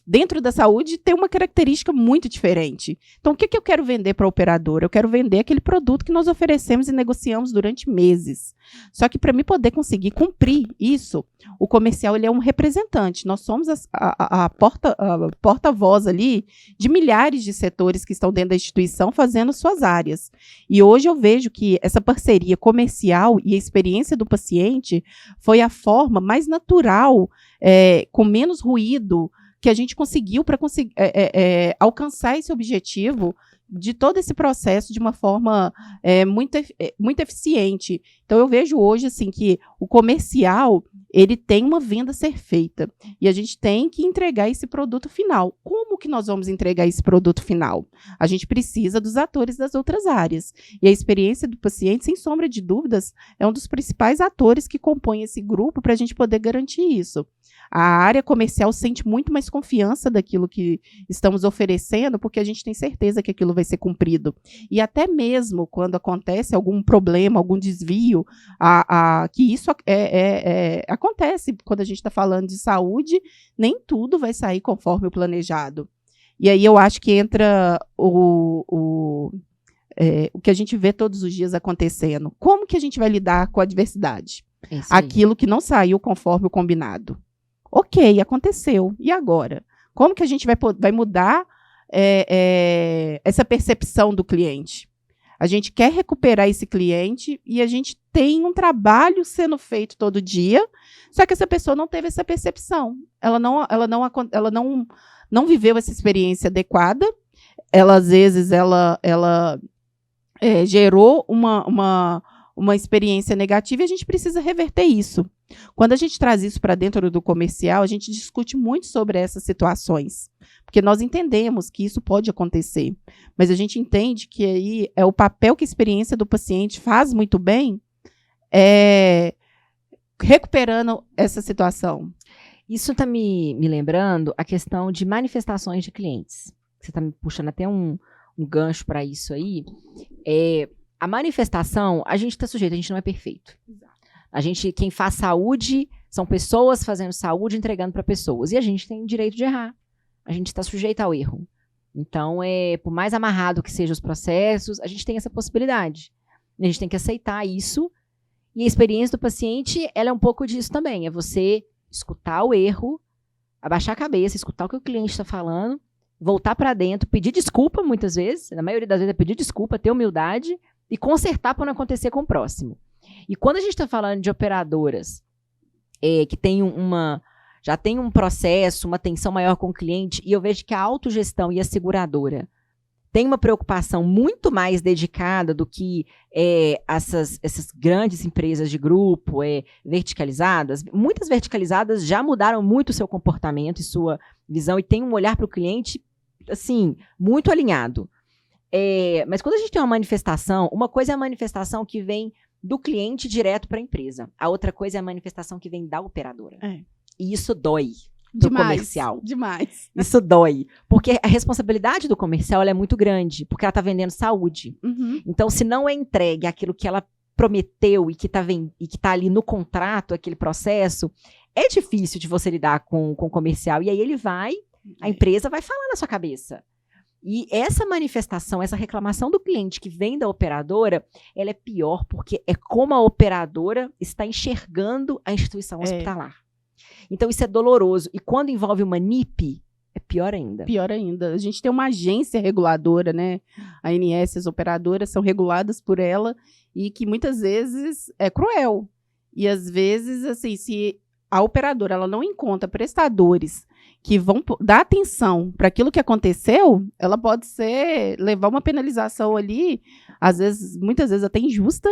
dentro da saúde tem uma característica muito diferente. Então, o que eu quero vender para a operadora? Eu quero vender aquele produto que nós oferecemos e negociamos durante meses. Só que para mim poder conseguir cumprir isso, o comercial ele é um representante. Nós somos a porta-voz ali de milhares de setores que estão dentro da instituição fazendo suas áreas. E hoje eu vejo que essa parceria comercial e a experiência do paciente foi a forma mais natural, com menos ruído, que a gente conseguiu para alcançar esse objetivo de todo esse processo de uma forma muito eficiente. Então, eu vejo hoje assim, que o comercial ele tem uma venda a ser feita e a gente tem que entregar esse produto final. Como que nós vamos entregar esse produto final? A gente precisa dos atores das outras áreas. E a experiência do paciente, sem sombra de dúvidas, é um dos principais atores que compõem esse grupo para a gente poder garantir isso. A área comercial sente muito mais confiança daquilo que estamos oferecendo, porque a gente tem certeza que aquilo vai ser cumprido. E até mesmo quando acontece algum problema, algum desvio, que isso acontece quando a gente está falando de saúde, nem tudo vai sair conforme o planejado. E aí eu acho que entra o que a gente vê todos os dias acontecendo. Como que a gente vai lidar com a adversidade? Aquilo que não saiu conforme o combinado. Ok, aconteceu. E agora? Como que a gente vai mudar essa percepção do cliente? A gente quer recuperar esse cliente e a gente tem um trabalho sendo feito todo dia, só que essa pessoa não teve essa percepção. Ela não viveu essa experiência adequada. Ela, às vezes, gerou uma experiência negativa e a gente precisa reverter isso. Quando a gente traz isso para dentro do comercial, a gente discute muito sobre essas situações, porque nós entendemos que isso pode acontecer, mas a gente entende que aí é o papel que a experiência do paciente faz muito bem, recuperando essa situação. Isso está me lembrando a questão de manifestações de clientes. Você está me puxando até um gancho para isso aí. A manifestação, a gente está sujeito, a gente não é perfeito. Quem faz saúde, são pessoas fazendo saúde, entregando para pessoas. E a gente tem o direito de errar. A gente está sujeito ao erro. Então, por mais amarrado que sejam os processos, a gente tem essa possibilidade. A gente tem que aceitar isso. E a experiência do paciente, ela é um pouco disso também. É você escutar o erro, abaixar a cabeça, escutar o que o cliente está falando, voltar para dentro, pedir desculpa muitas vezes. Na maioria das vezes é pedir desculpa, ter humildade e consertar para não acontecer com o próximo. E quando a gente está falando de operadoras que já tem um processo, uma atenção maior com o cliente, e eu vejo que a autogestão e a seguradora tem uma preocupação muito mais dedicada do que essas grandes empresas de grupo verticalizadas. Muitas verticalizadas já mudaram muito o seu comportamento e sua visão e tem um olhar para o cliente assim, muito alinhado. Mas quando a gente tem uma manifestação, uma coisa é a manifestação que vem do cliente direto para a empresa. A outra coisa é a manifestação que vem da operadora. E isso dói do comercial. Demais. Isso dói. Porque a responsabilidade do comercial ela é muito grande, porque ela está vendendo saúde. Uhum. Então, se não é entregue aquilo que ela prometeu e que está ali no contrato, aquele processo, é difícil de você lidar com o comercial. E aí a empresa vai falar na sua cabeça. E essa manifestação, essa reclamação do cliente que vem da operadora, ela é pior porque é como a operadora está enxergando a instituição hospitalar. Então, isso é doloroso. E quando envolve uma NIP, é pior ainda. Pior ainda. A gente tem uma agência reguladora, né? A ANS, as operadoras são reguladas por ela e que muitas vezes é cruel. E às vezes, assim, se a operadora ela não encontra prestadores que vão dar atenção para aquilo que aconteceu, ela pode levar uma penalização ali, muitas vezes até injusta,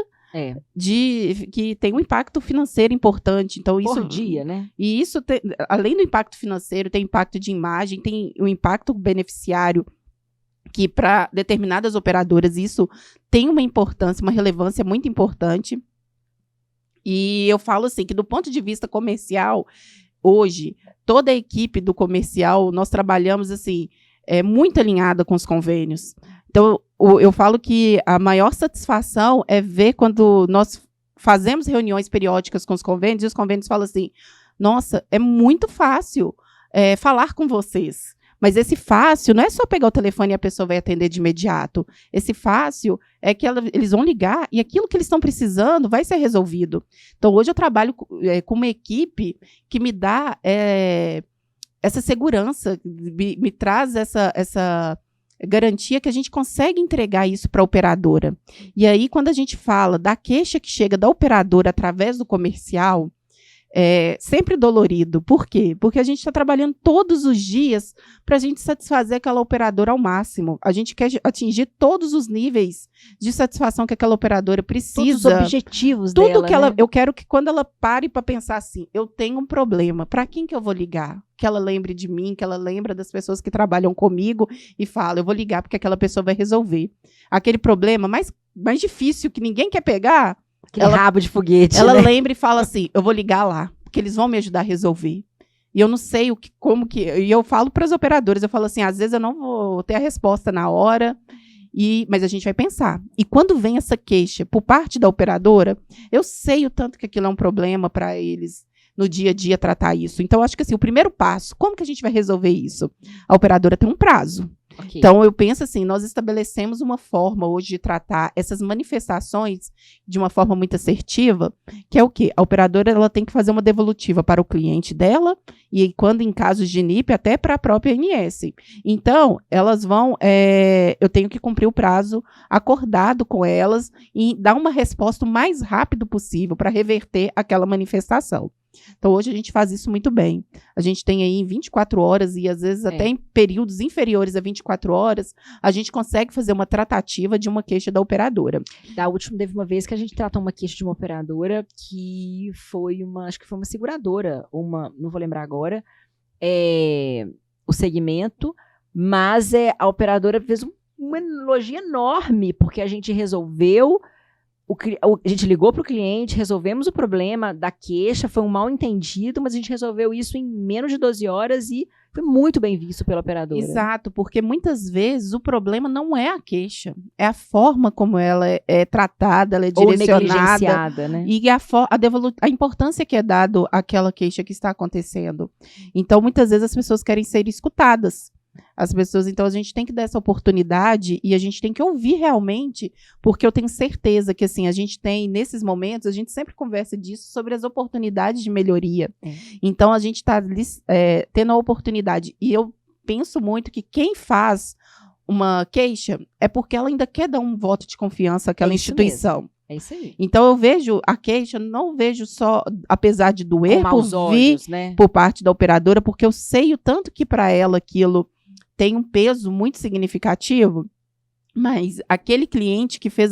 que tem um impacto financeiro importante. Então, por dia, né? E isso, além do impacto financeiro, tem impacto de imagem, tem o impacto beneficiário, que para determinadas operadoras isso tem uma importância, uma relevância muito importante. E eu falo assim, que do ponto de vista comercial, hoje, toda a equipe do comercial, nós trabalhamos assim, muito alinhada com os convênios. Então, eu falo que a maior satisfação é ver quando nós fazemos reuniões periódicas com os convênios, e os convênios falam assim, nossa, é muito fácil falar com vocês. Mas esse fácil não é só pegar o telefone e a pessoa vai atender de imediato. Esse fácil é que eles vão ligar e aquilo que eles estão precisando vai ser resolvido. Então, hoje eu trabalho com uma equipe que me dá essa segurança, me traz essa garantia que a gente consegue entregar isso para a operadora. E aí, quando a gente fala da queixa que chega da operadora através do comercial, sempre dolorido. Por quê? Porque a gente está trabalhando todos os dias para a gente satisfazer aquela operadora ao máximo. A gente quer atingir todos os níveis de satisfação que aquela operadora precisa. Todos os objetivos tudo dela, que ela, né? Eu quero que quando ela pare para pensar assim, eu tenho um problema, para quem que eu vou ligar? Que ela lembre de mim, que ela lembre das pessoas que trabalham comigo e fala, eu vou ligar porque aquela pessoa vai resolver. Aquele problema mais difícil que ninguém quer pegar, Aquele rabo de foguete, ela né? lembra e fala assim, eu vou ligar lá, porque eles vão me ajudar a resolver. E eu não sei e eu falo para as operadoras, eu falo assim, às vezes eu não vou ter a resposta na hora, mas a gente vai pensar. E quando vem essa queixa por parte da operadora, eu sei o tanto que aquilo é um problema para eles no dia a dia tratar isso. Então, acho que assim, o primeiro passo, como que a gente vai resolver isso? A operadora tem um prazo. Okay. Então, eu penso assim, nós estabelecemos uma forma hoje de tratar essas manifestações de uma forma muito assertiva, que é o quê? A operadora ela tem que fazer uma devolutiva para o cliente dela e, quando em casos de NIP, até para a própria ANS. Então, elas vão, eu tenho que cumprir o prazo acordado com elas e dar uma resposta o mais rápido possível para reverter aquela manifestação. Então, hoje a gente faz isso muito bem. A gente tem aí em 24 horas e, às vezes, até em períodos inferiores a 24 horas, a gente consegue fazer uma tratativa de uma queixa da operadora. Da última, teve uma vez que a gente tratou uma queixa de uma operadora que foi acho que foi uma seguradora, não vou lembrar agora, o segmento, mas a operadora fez uma elogio enorme, porque a gente resolveu... A gente ligou para o cliente, resolvemos o problema da queixa, foi um mal entendido, mas a gente resolveu isso em menos de 12 horas e foi muito bem visto pela operadora. Exato, porque muitas vezes o problema não é a queixa, é a forma como ela é tratada, ela é direcionada. Ou negligenciada, né? E a importância que é dado àquela queixa que está acontecendo. Então, muitas vezes as pessoas querem ser escutadas. Então a gente tem que dar essa oportunidade e a gente tem que ouvir realmente, porque eu tenho certeza que assim, a gente tem, nesses momentos, a gente sempre conversa disso sobre as oportunidades de melhoria. Então a gente está tendo a oportunidade, e eu penso muito que quem faz uma queixa é porque ela ainda quer dar um voto de confiança àquela instituição. Mesmo. É isso aí. Então eu vejo a queixa, não vejo só, apesar de doer, né? Por parte da operadora, porque eu sei o tanto que para ela aquilo tem um peso muito significativo, mas aquele cliente que fez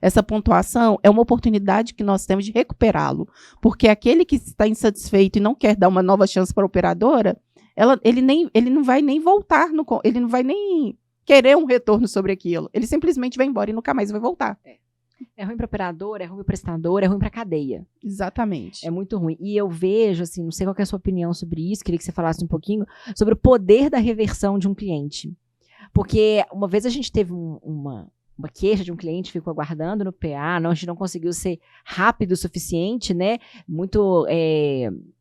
essa pontuação é uma oportunidade que nós temos de recuperá-lo, porque aquele que está insatisfeito e não quer dar uma nova chance para a operadora, ele não vai nem voltar, ele não vai nem querer um retorno sobre aquilo, ele simplesmente vai embora e nunca mais vai voltar. É ruim para a operadora, é ruim para o prestador, é ruim para a cadeia. Exatamente. É muito ruim. E eu vejo, assim, não sei qual que é a sua opinião sobre isso, queria que você falasse um pouquinho sobre o poder da reversão de um cliente. Porque uma vez a gente teve uma queixa de um cliente, ficou aguardando no PA, a gente não conseguiu ser rápido o suficiente, né?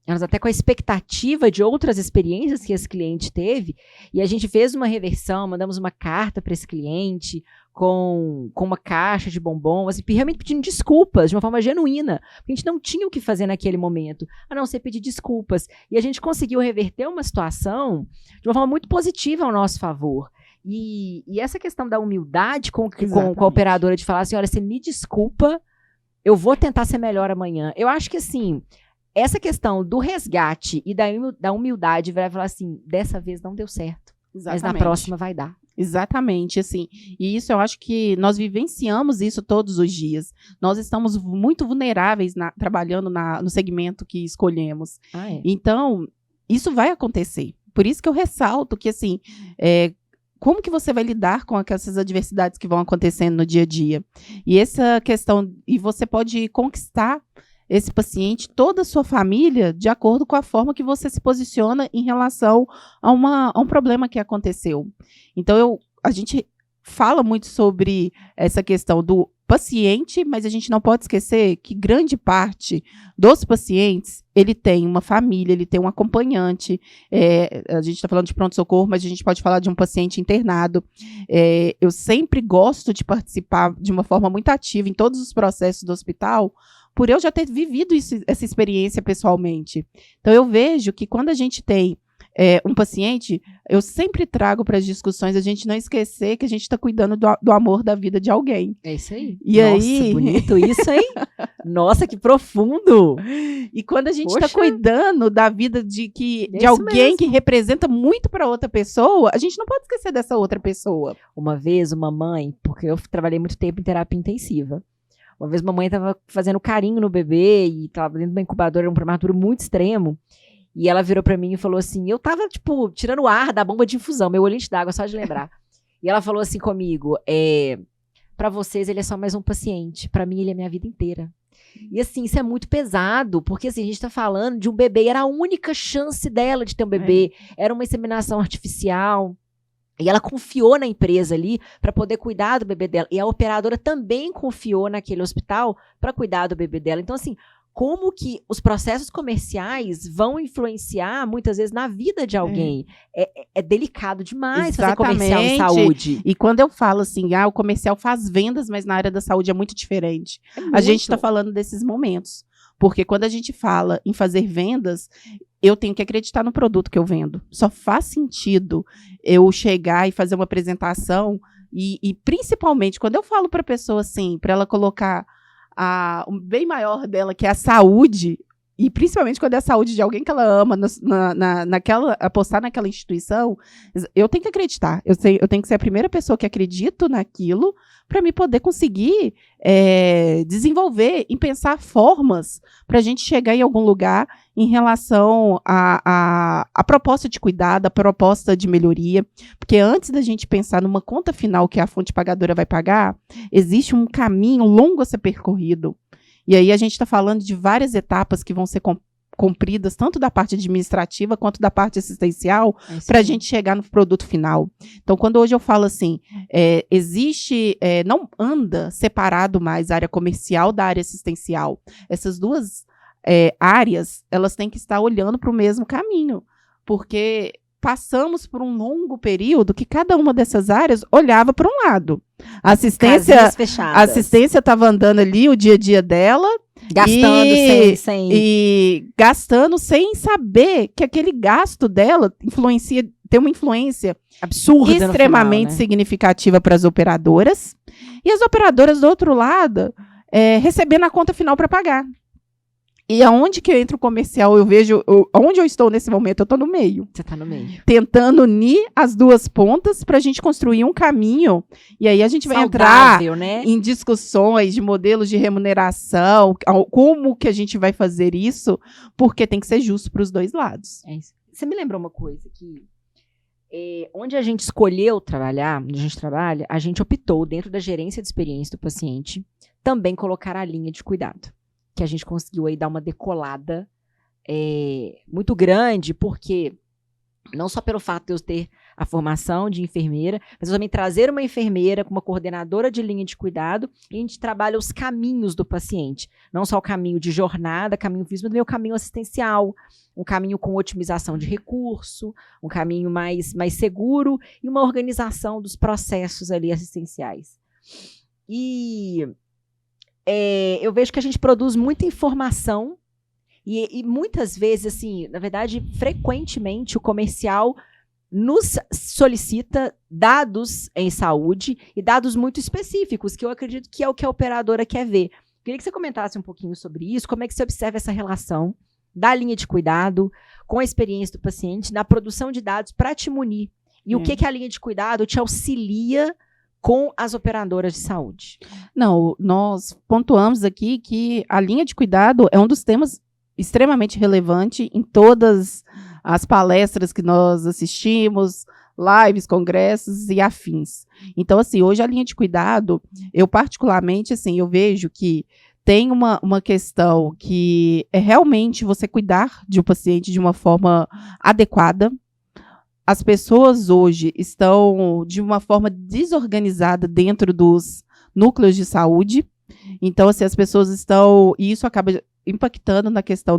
Nós até com a expectativa de outras experiências que esse cliente teve, e a gente fez uma reversão, mandamos uma carta para esse cliente, com uma caixa de bombom, assim, realmente pedindo desculpas, de uma forma genuína, porque a gente não tinha o que fazer naquele momento, a não ser pedir desculpas. E a gente conseguiu reverter uma situação de uma forma muito positiva ao nosso favor. E essa questão da humildade com a operadora de falar assim, olha, você me desculpa, eu vou tentar ser melhor amanhã. Eu acho que, assim, essa questão do resgate e da humildade vai falar assim, dessa vez não deu certo, mas na próxima vai dar. Exatamente, assim, e isso eu acho que nós vivenciamos isso todos os dias. Nós estamos muito vulneráveis trabalhando no segmento que escolhemos. Então, isso vai acontecer. Por isso que eu ressalto que, assim, como que você vai lidar com essas adversidades que vão acontecendo no dia a dia? E essa questão, e você pode conquistar esse paciente, toda a sua família, de acordo com a forma que você se posiciona em relação a um problema que aconteceu. Então, a gente fala muito sobre essa questão do paciente, mas a gente não pode esquecer que grande parte dos pacientes, ele tem uma família, ele tem um acompanhante, a gente está falando de pronto-socorro, mas a gente pode falar de um paciente internado. Eu sempre gosto de participar de uma forma muito ativa em todos os processos do hospital, por eu já ter vivido essa experiência pessoalmente. Então, eu vejo que quando a gente tem um paciente, eu sempre trago para as discussões a gente não esquecer que a gente está cuidando do amor da vida de alguém. É isso aí. E Nossa, aí... bonito isso, hein? Nossa, que profundo! E quando a gente está cuidando da vida de alguém mesmo, que representa muito para outra pessoa, a gente não pode esquecer dessa outra pessoa. Uma vez, uma mãe, porque eu trabalhei muito tempo em terapia intensiva, uma vez mamãe estava fazendo carinho no bebê e estava dentro de uma incubadora, era um prematuro muito extremo. E ela virou pra mim e falou assim, eu tava, tipo, tirando o ar da bomba de infusão, meu olho enche d'água, só de lembrar. E ela falou assim comigo, pra vocês ele é só mais um paciente, pra mim ele é minha vida inteira. E assim, isso é muito pesado, porque assim, a gente tá falando de um bebê, e era a única chance dela de ter um bebê, era uma inseminação artificial. E ela confiou na empresa ali para poder cuidar do bebê dela. E a operadora também confiou naquele hospital para cuidar do bebê dela. Então, assim, como que os processos comerciais vão influenciar, muitas vezes, na vida de alguém. É delicado demais fazer comercial em saúde. E quando eu falo assim, o comercial faz vendas, mas na área da saúde é muito diferente. A gente está falando desses momentos. Porque quando a gente fala em fazer vendas, eu tenho que acreditar no produto que eu vendo. Só faz sentido eu chegar e fazer uma apresentação e principalmente, quando eu falo para a pessoa assim, para ela colocar o bem maior dela, que é a saúde, e principalmente quando é a saúde de alguém que ela ama, apostar naquela instituição, eu tenho que acreditar. Eu tenho que ser a primeira pessoa que acredito naquilo para me poder conseguir desenvolver e pensar formas para a gente chegar em algum lugar em relação à proposta de cuidado, a proposta de melhoria. Porque antes da gente pensar numa conta final que a fonte pagadora vai pagar, existe um caminho longo a ser percorrido. E aí a gente está falando de várias etapas que vão ser cumpridas, tanto da parte administrativa quanto da parte assistencial, para a gente chegar no produto final. Então, quando hoje eu falo assim, não anda separado mais a área comercial da área assistencial. Essas duas áreas, elas têm que estar olhando para o mesmo caminho, porque passamos por um longo período que cada uma dessas áreas olhava para um lado. A assistência estava andando ali o dia a dia dela, gastando sem saber que aquele gasto dela tem uma influência absurda, extremamente significativa para as operadoras, e as operadoras do outro lado recebendo a conta final para pagar. E aonde que entra o comercial, eu vejo, onde eu estou nesse momento, eu estou no meio. Você está no meio. Tentando unir as duas pontas para a gente construir um caminho. E aí a gente vai saudável, entrar em discussões de modelos de remuneração, como que a gente vai fazer isso, porque tem que ser justo para os dois lados. É isso. Você me lembrou uma coisa que onde a gente escolheu trabalhar, onde a gente trabalha, a gente optou, dentro da gerência de experiência do paciente, também colocar a linha de cuidado. Que a gente conseguiu aí dar uma decolada muito grande, porque não só pelo fato de eu ter a formação de enfermeira, mas eu também trazer uma enfermeira com uma coordenadora de linha de cuidado, e a gente trabalha os caminhos do paciente. Não só o caminho de jornada, caminho físico, mas também o caminho assistencial, um caminho com otimização de recurso, um caminho mais seguro e uma organização dos processos ali assistenciais. E eu vejo que a gente produz muita informação e muitas vezes, assim, na verdade, frequentemente o comercial nos solicita dados em saúde e dados muito específicos, que eu acredito que é o que a operadora quer ver. Queria que você comentasse um pouquinho sobre isso, como é que você observa essa relação da linha de cuidado com a experiência do paciente na produção de dados para te munir. E o que a linha de cuidado te auxilia com as operadoras de saúde? Não, nós pontuamos aqui que a linha de cuidado é um dos temas extremamente relevante em todas as palestras que nós assistimos, lives, congressos e afins. Então, assim, hoje a linha de cuidado, eu particularmente, assim, eu vejo que tem uma questão que é realmente você cuidar de um paciente de uma forma adequada. As pessoas hoje estão de uma forma desorganizada dentro dos núcleos de saúde. Então, assim, as pessoas estão... E isso acaba impactando na questão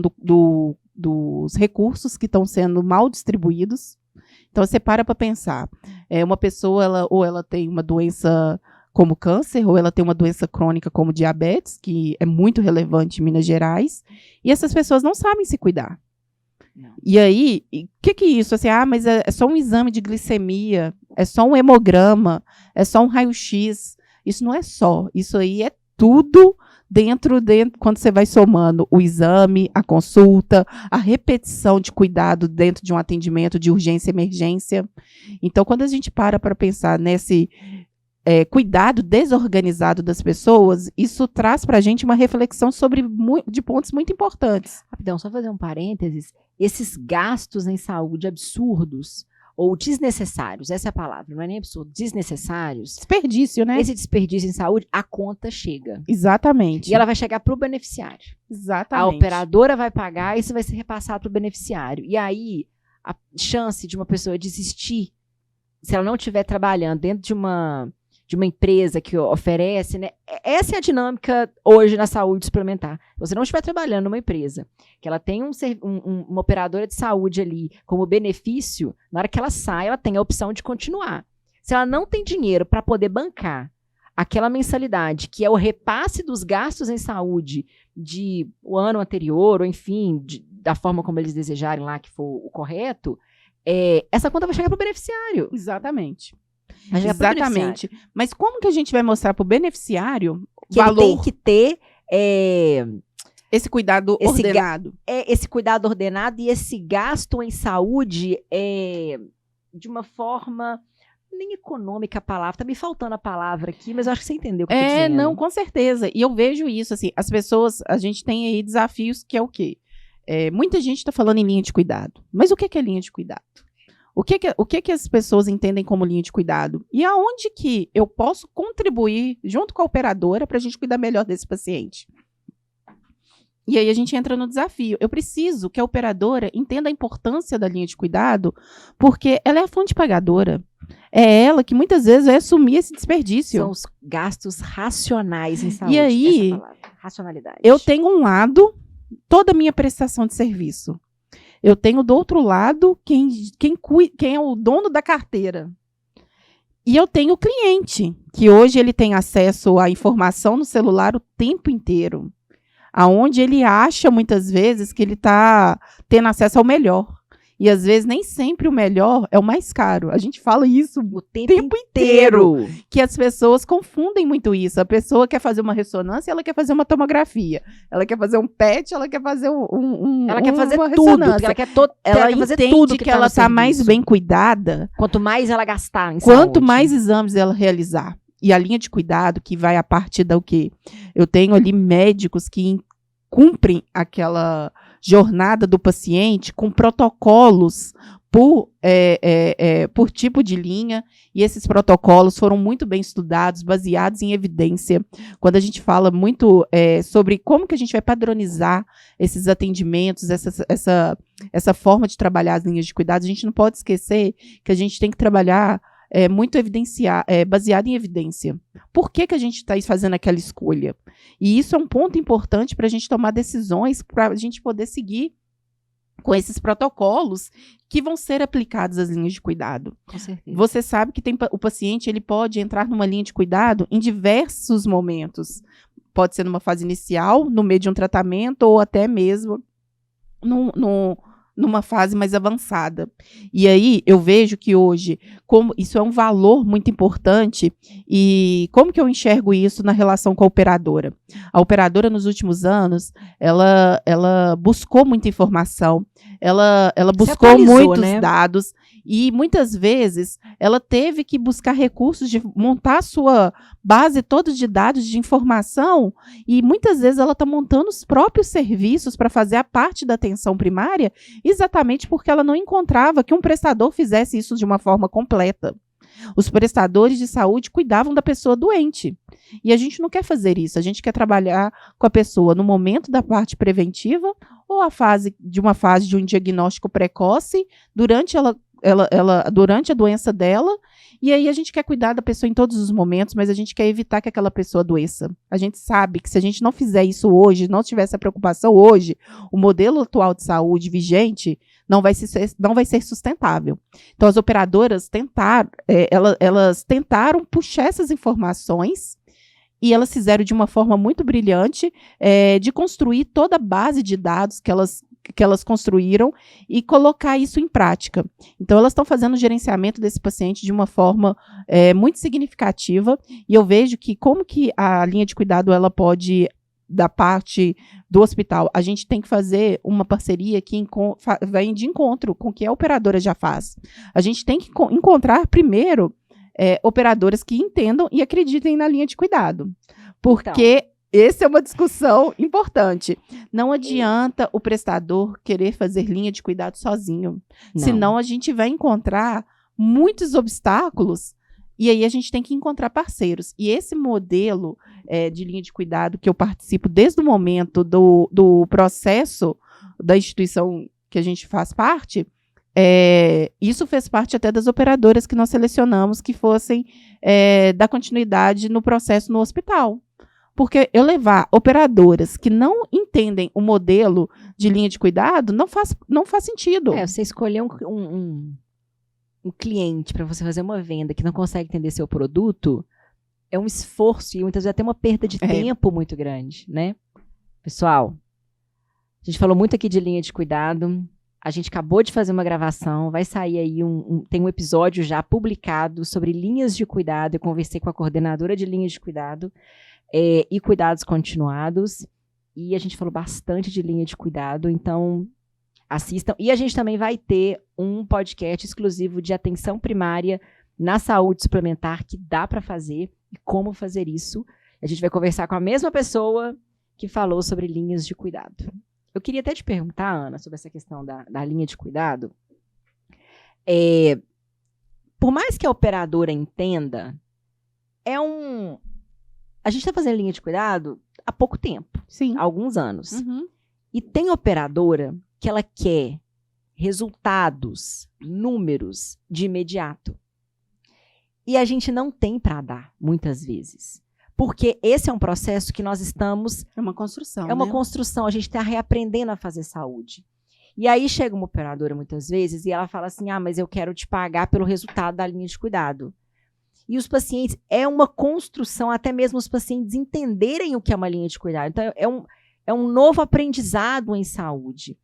dos recursos que estão sendo mal distribuídos. Então, você para pensar. Uma pessoa, ou ela tem uma doença como câncer, ou ela tem uma doença crônica como diabetes, que é muito relevante em Minas Gerais, e essas pessoas não sabem se cuidar. Não. E aí, o que é isso? Assim, mas é só um exame de glicemia, é só um hemograma, é só um raio-x. Isso não é só. Isso aí é tudo dentro, quando você vai somando o exame, a consulta, a repetição de cuidado dentro de um atendimento de urgência e emergência. Então, quando a gente para pensar nesse cuidado desorganizado das pessoas, isso traz para a gente uma reflexão de pontos muito importantes. Rapidão, só fazer um parênteses. Esses gastos em saúde absurdos ou desnecessários, essa é a palavra, não é nem absurdo, desnecessários. Desperdício, né? Esse desperdício em saúde, a conta chega. Exatamente. E ela vai chegar para o beneficiário. Exatamente. A operadora vai pagar e isso vai ser repassado para o beneficiário. E aí, a chance de uma pessoa desistir, se ela não estiver trabalhando dentro de uma empresa que oferece, né? Essa é a dinâmica hoje na saúde suplementar. Se você não estiver trabalhando numa empresa, que ela tem uma operadora de saúde ali como benefício, na hora que ela sai, ela tem a opção de continuar. Se ela não tem dinheiro para poder bancar aquela mensalidade, que é o repasse dos gastos em saúde de o ano anterior, ou enfim, da forma como eles desejarem lá, que for o correto, essa conta vai chegar para o beneficiário. Exatamente. Exatamente. Mas como que a gente vai mostrar para o beneficiário que valor? Ele tem que ter esse cuidado ordenado. Esse cuidado ordenado e esse gasto em saúde de uma forma nem econômica a palavra. Tá me faltando a palavra aqui, mas eu acho que você entendeu o que eu tô dizendo. Não, com certeza. E eu vejo isso, assim, as pessoas, a gente tem aí desafios que é o quê? Muita gente está falando em linha de cuidado. Mas o que é linha de cuidado? O que as pessoas entendem como linha de cuidado? E aonde que eu posso contribuir junto com a operadora para a gente cuidar melhor desse paciente? E aí a gente entra no desafio. Eu preciso que a operadora entenda a importância da linha de cuidado, porque ela é a fonte pagadora. É ela que muitas vezes vai assumir esse desperdício. São os gastos racionais em saúde. E aí, racionalidade. Eu tenho um lado, toda a minha prestação de serviço. Eu tenho do outro lado quem é o dono da carteira. E eu tenho o cliente, que hoje ele tem acesso à informação no celular o tempo inteiro. Aonde ele acha, muitas vezes, que ele está tendo acesso ao melhor. E, às vezes, nem sempre o melhor é o mais caro. A gente fala isso o tempo inteiro. Que as pessoas confundem muito isso. A pessoa quer fazer uma ressonância, ela quer fazer uma tomografia. Ela quer fazer um PET, ela quer fazer ela quer fazer uma tudo. Ela quer fazer entende tudo que ela está mais bem cuidada. Quanto mais ela gastar em Quanto saúde. mais exames ela realizar. E a linha de cuidado, que vai a partir do quê? Eu tenho ali médicos que cumprem aquela jornada do paciente com protocolos por tipo de linha, e esses protocolos foram muito bem estudados, baseados em evidência. Quando a gente fala muito sobre como que a gente vai padronizar esses atendimentos, essa forma de trabalhar as linhas de cuidados, a gente não pode esquecer que a gente tem que trabalhar muito baseado em evidência. Por que a gente está fazendo aquela escolha? E isso é um ponto importante para a gente tomar decisões, para a gente poder seguir com esses protocolos que vão ser aplicados às linhas de cuidado. Com certeza. Você sabe que o paciente ele pode entrar numa linha de cuidado em diversos momentos. Pode ser numa fase inicial, no meio de um tratamento, ou até mesmo numa fase mais avançada. E aí, eu vejo que hoje, como isso é um valor muito importante, e como que eu enxergo isso na relação com a operadora? A operadora, nos últimos anos, ela buscou muita informação, ela buscou muitos dados, e muitas vezes ela teve que buscar recursos de montar a sua base toda de dados de informação, e muitas vezes ela está montando os próprios serviços para fazer a parte da atenção primária, exatamente porque ela não encontrava que um prestador fizesse isso de uma forma completa. Os prestadores de saúde cuidavam da pessoa doente. E a gente não quer fazer isso. A gente quer trabalhar com a pessoa no momento da parte preventiva ou uma fase de um diagnóstico precoce, durante a doença dela. E aí a gente quer cuidar da pessoa em todos os momentos, mas a gente quer evitar que aquela pessoa adoeça. A gente sabe que se a gente não fizer isso hoje, não tiver essa preocupação hoje, o modelo atual de saúde vigente não vai ser sustentável. Então, as operadoras elas tentaram puxar essas informações e elas fizeram de uma forma muito brilhante de construir toda a base de dados que elas construíram e colocar isso em prática. Então, elas estão fazendo o gerenciamento desse paciente de uma forma muito significativa, e eu vejo que como que a linha de cuidado ela pode, da parte do hospital, a gente tem que fazer uma parceria que vai de encontro com o que a operadora já faz. A gente tem que encontrar primeiro operadoras que entendam e acreditem na linha de cuidado, porque essa é uma discussão importante. Não adianta o prestador querer fazer linha de cuidado sozinho. Não. Senão a gente vai encontrar muitos obstáculos e aí a gente tem que encontrar parceiros. E esse modelo de linha de cuidado que eu participo desde o momento do processo da instituição que a gente faz parte, isso fez parte até das operadoras que nós selecionamos que fossem dar continuidade no processo no hospital. Porque eu levar operadoras que não entendem o modelo de linha de cuidado não faz sentido. Você escolher um cliente para você fazer uma venda que não consegue entender seu produto é um esforço e muitas vezes até uma perda de tempo muito grande, né? Pessoal, a gente falou muito aqui de linha de cuidado. A gente acabou de fazer uma gravação, vai sair aí tem um episódio já publicado sobre linhas de cuidado. Eu conversei com a coordenadora de linhas de cuidado e cuidados continuados, e a gente falou bastante de linha de cuidado, então assistam. E a gente também vai ter um podcast exclusivo de atenção primária na saúde suplementar, que dá para fazer e como fazer isso. A gente vai conversar com a mesma pessoa que falou sobre linhas de cuidado. Eu queria até te perguntar, Ana, sobre essa questão da linha de cuidado. Por mais que a operadora entenda, a gente está fazendo linha de cuidado há pouco tempo. Sim. Há alguns anos. Uhum. E tem operadora que ela quer resultados, números de imediato. E a gente não tem para dar, muitas vezes. Porque esse é um processo que nós estamos... É uma construção, É uma construção, a gente está reaprendendo a fazer saúde. E aí chega uma operadora, muitas vezes, e ela fala assim, mas eu quero te pagar pelo resultado da linha de cuidado. E os pacientes, é uma construção, até mesmo os pacientes entenderem o que é uma linha de cuidado. Então, é um novo aprendizado em saúde.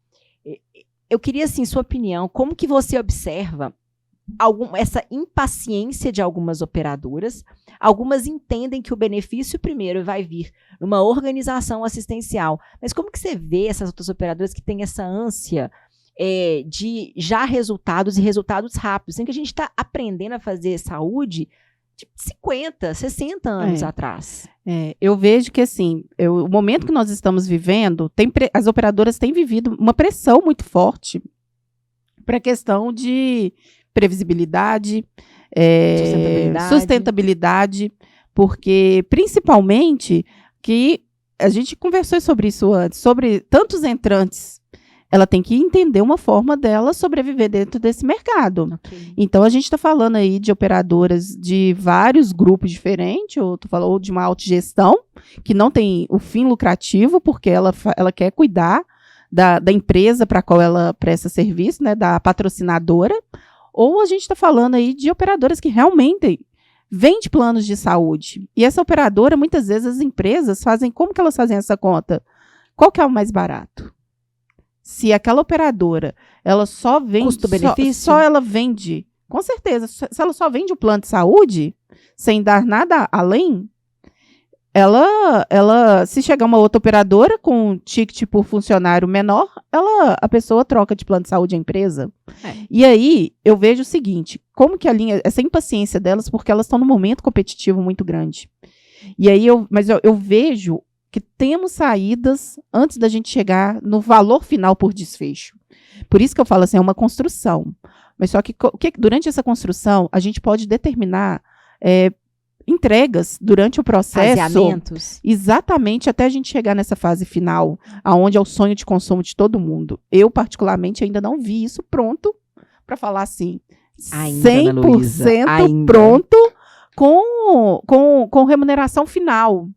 Eu queria, assim, sua opinião, como que você observa essa impaciência de algumas operadoras? Algumas entendem que o benefício primeiro vai vir numa organização assistencial. Mas como que você vê essas outras operadoras que têm essa ânsia de já resultados e resultados rápidos? Sendo que a gente está aprendendo a fazer saúde de 50, 60 anos atrás. Eu vejo que, assim, o momento que nós estamos vivendo, as operadoras têm vivido uma pressão muito forte para a questão de previsibilidade, sustentabilidade, porque, principalmente, que a gente conversou sobre isso antes, sobre tantos entrantes, ela tem que entender uma forma dela sobreviver dentro desse mercado. Okay. Então, a gente está falando aí de operadoras de vários grupos diferentes, ou tu falou de uma autogestão, que não tem o fim lucrativo, porque ela quer cuidar da empresa para a qual ela presta serviço, né, da patrocinadora, ou a gente está falando aí de operadoras que realmente vendem planos de saúde. E essa operadora, muitas vezes, as empresas fazem... Como que elas fazem essa conta? Qual que é o mais barato? Se aquela operadora, ela só vende... Custo-benefício? Só ela vende... Com certeza. Se ela só vende o plano de saúde, sem dar nada além, ela se chegar uma outra operadora com um ticket por funcionário menor, a pessoa troca de plano de saúde a empresa. E aí, eu vejo o seguinte, como que essa impaciência delas, porque elas estão num momento competitivo muito grande. E aí, mas eu vejo que temos saídas antes da gente chegar no valor final por desfecho. Por isso que eu falo assim, é uma construção. Mas só que durante essa construção, a gente pode determinar entregas durante o processo. Faseamentos. Exatamente, até a gente chegar nessa fase final, aonde é o sonho de consumo de todo mundo. Eu, particularmente, ainda não vi isso pronto para falar assim, ainda, 100% pronto com remuneração final.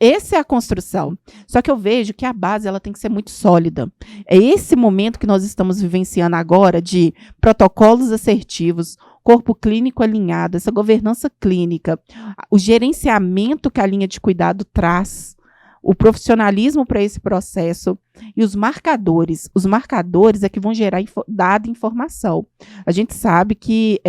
Essa é a construção. Só que eu vejo que a base ela tem que ser muito sólida. É esse momento que nós estamos vivenciando agora de protocolos assertivos, corpo clínico alinhado, essa governança clínica, o gerenciamento que a linha de cuidado traz, o profissionalismo para esse processo e os marcadores. Os marcadores é que vão gerar dado e informação. A gente sabe que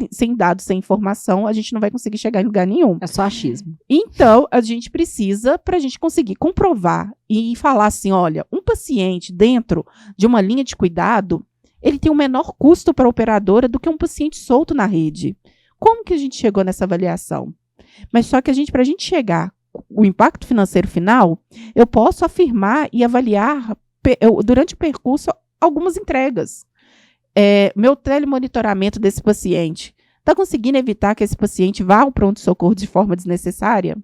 sem dados, sem informação, a gente não vai conseguir chegar em lugar nenhum. É só achismo. Então, a gente precisa, para a gente conseguir comprovar e falar assim, olha, um paciente dentro de uma linha de cuidado, ele tem um menor custo para a operadora do que um paciente solto na rede. Como que a gente chegou nessa avaliação? Mas só que para a gente chegar o impacto financeiro final, eu posso afirmar e avaliar durante o percurso algumas entregas. Meu telemonitoramento desse paciente está conseguindo evitar que esse paciente vá ao pronto-socorro de forma desnecessária?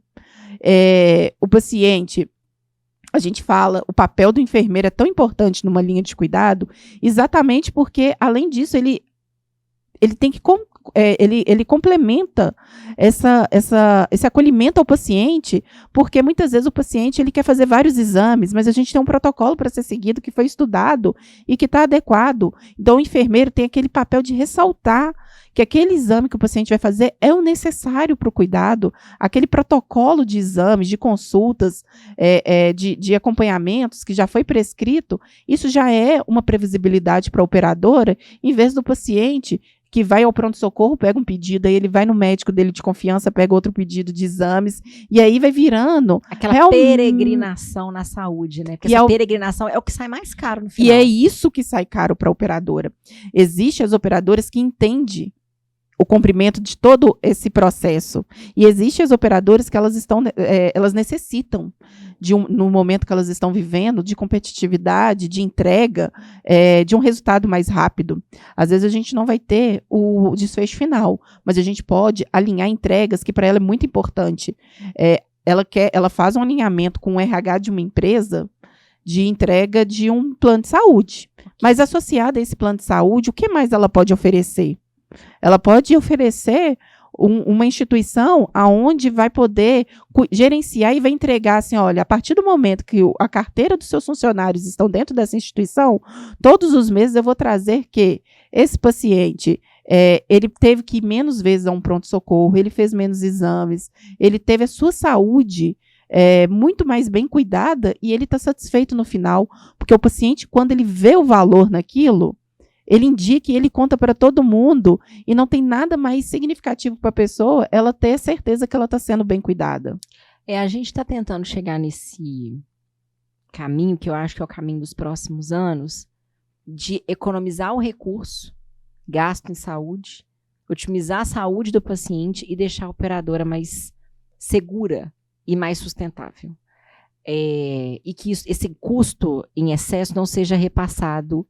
O paciente, a gente fala, o papel do enfermeiro é tão importante numa linha de cuidado, exatamente porque, além disso, ele tem que ele complementa esse acolhimento ao paciente, porque muitas vezes o paciente ele quer fazer vários exames, mas a gente tem um protocolo para ser seguido que foi estudado e que está adequado. Então, o enfermeiro tem aquele papel de ressaltar que aquele exame que o paciente vai fazer é o necessário para o cuidado, aquele protocolo de exames, de consultas, de acompanhamentos que já foi prescrito, isso já é uma previsibilidade para a operadora, em vez do paciente que vai ao pronto-socorro, pega um pedido, aí ele vai no médico dele de confiança, pega outro pedido de exames, e aí vai virando... Aquela peregrinação na saúde, né? Porque essa peregrinação é o que sai mais caro no final. E é isso que sai caro para a operadora. Existem as operadoras que entendem o cumprimento de todo esse processo. E existem as operadoras que elas necessitam, no momento que elas estão vivendo, de competitividade, de entrega, de um resultado mais rápido. Às vezes a gente não vai ter o desfecho final, mas a gente pode alinhar entregas, que para ela é muito importante. Ela faz um alinhamento com o RH de uma empresa de entrega de um plano de saúde. Mas associada a esse plano de saúde, o que mais ela pode oferecer? Ela pode oferecer uma instituição aonde vai poder gerenciar e vai entregar assim, olha, a partir do momento que a carteira dos seus funcionários estão dentro dessa instituição, todos os meses eu vou trazer que esse paciente, ele teve que ir menos vezes a um pronto-socorro, ele fez menos exames, ele teve a sua saúde muito mais bem cuidada e ele está satisfeito no final, porque o paciente, quando ele vê o valor naquilo, ele indica e ele conta para todo mundo e não tem nada mais significativo para a pessoa ela ter certeza que ela está sendo bem cuidada. A gente está tentando chegar nesse caminho, que eu acho que é o caminho dos próximos anos, de economizar o recurso gasto em saúde, otimizar a saúde do paciente e deixar a operadora mais segura e mais sustentável. E que esse custo em excesso não seja repassado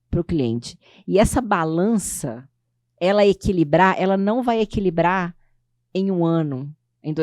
para o cliente. E essa balança, ela não vai equilibrar em um ano.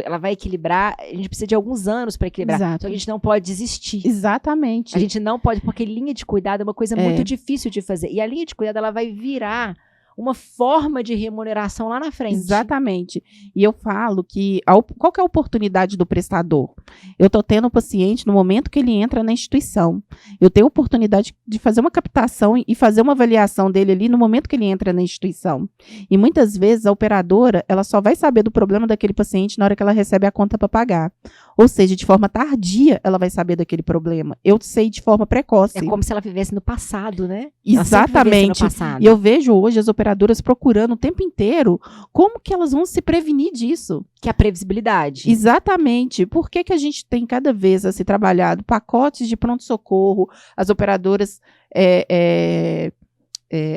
Ela vai equilibrar, a gente precisa de alguns anos para equilibrar. Exato. Então a gente não pode desistir. Exatamente. A gente não pode, porque linha de cuidado é uma coisa muito difícil de fazer. E a linha de cuidado, ela vai virar uma forma de remuneração lá na frente. Exatamente. E eu falo que qual que é a oportunidade do prestador? Eu estou tendo o paciente no momento que ele entra na instituição. Eu tenho a oportunidade de fazer uma captação e fazer uma avaliação dele ali no momento que ele entra na instituição. E muitas vezes a operadora, ela só vai saber do problema daquele paciente na hora que ela recebe a conta para pagar. Ou seja, de forma tardia, ela vai saber daquele problema. Eu sei de forma precoce. É como se ela vivesse no passado, né? Exatamente. No passado. E eu vejo hoje as operadoras procurando o tempo inteiro como que elas vão se prevenir disso. Que é a previsibilidade. Exatamente. Por que a gente tem cada vez a se trabalhado pacotes de pronto-socorro, as operadoras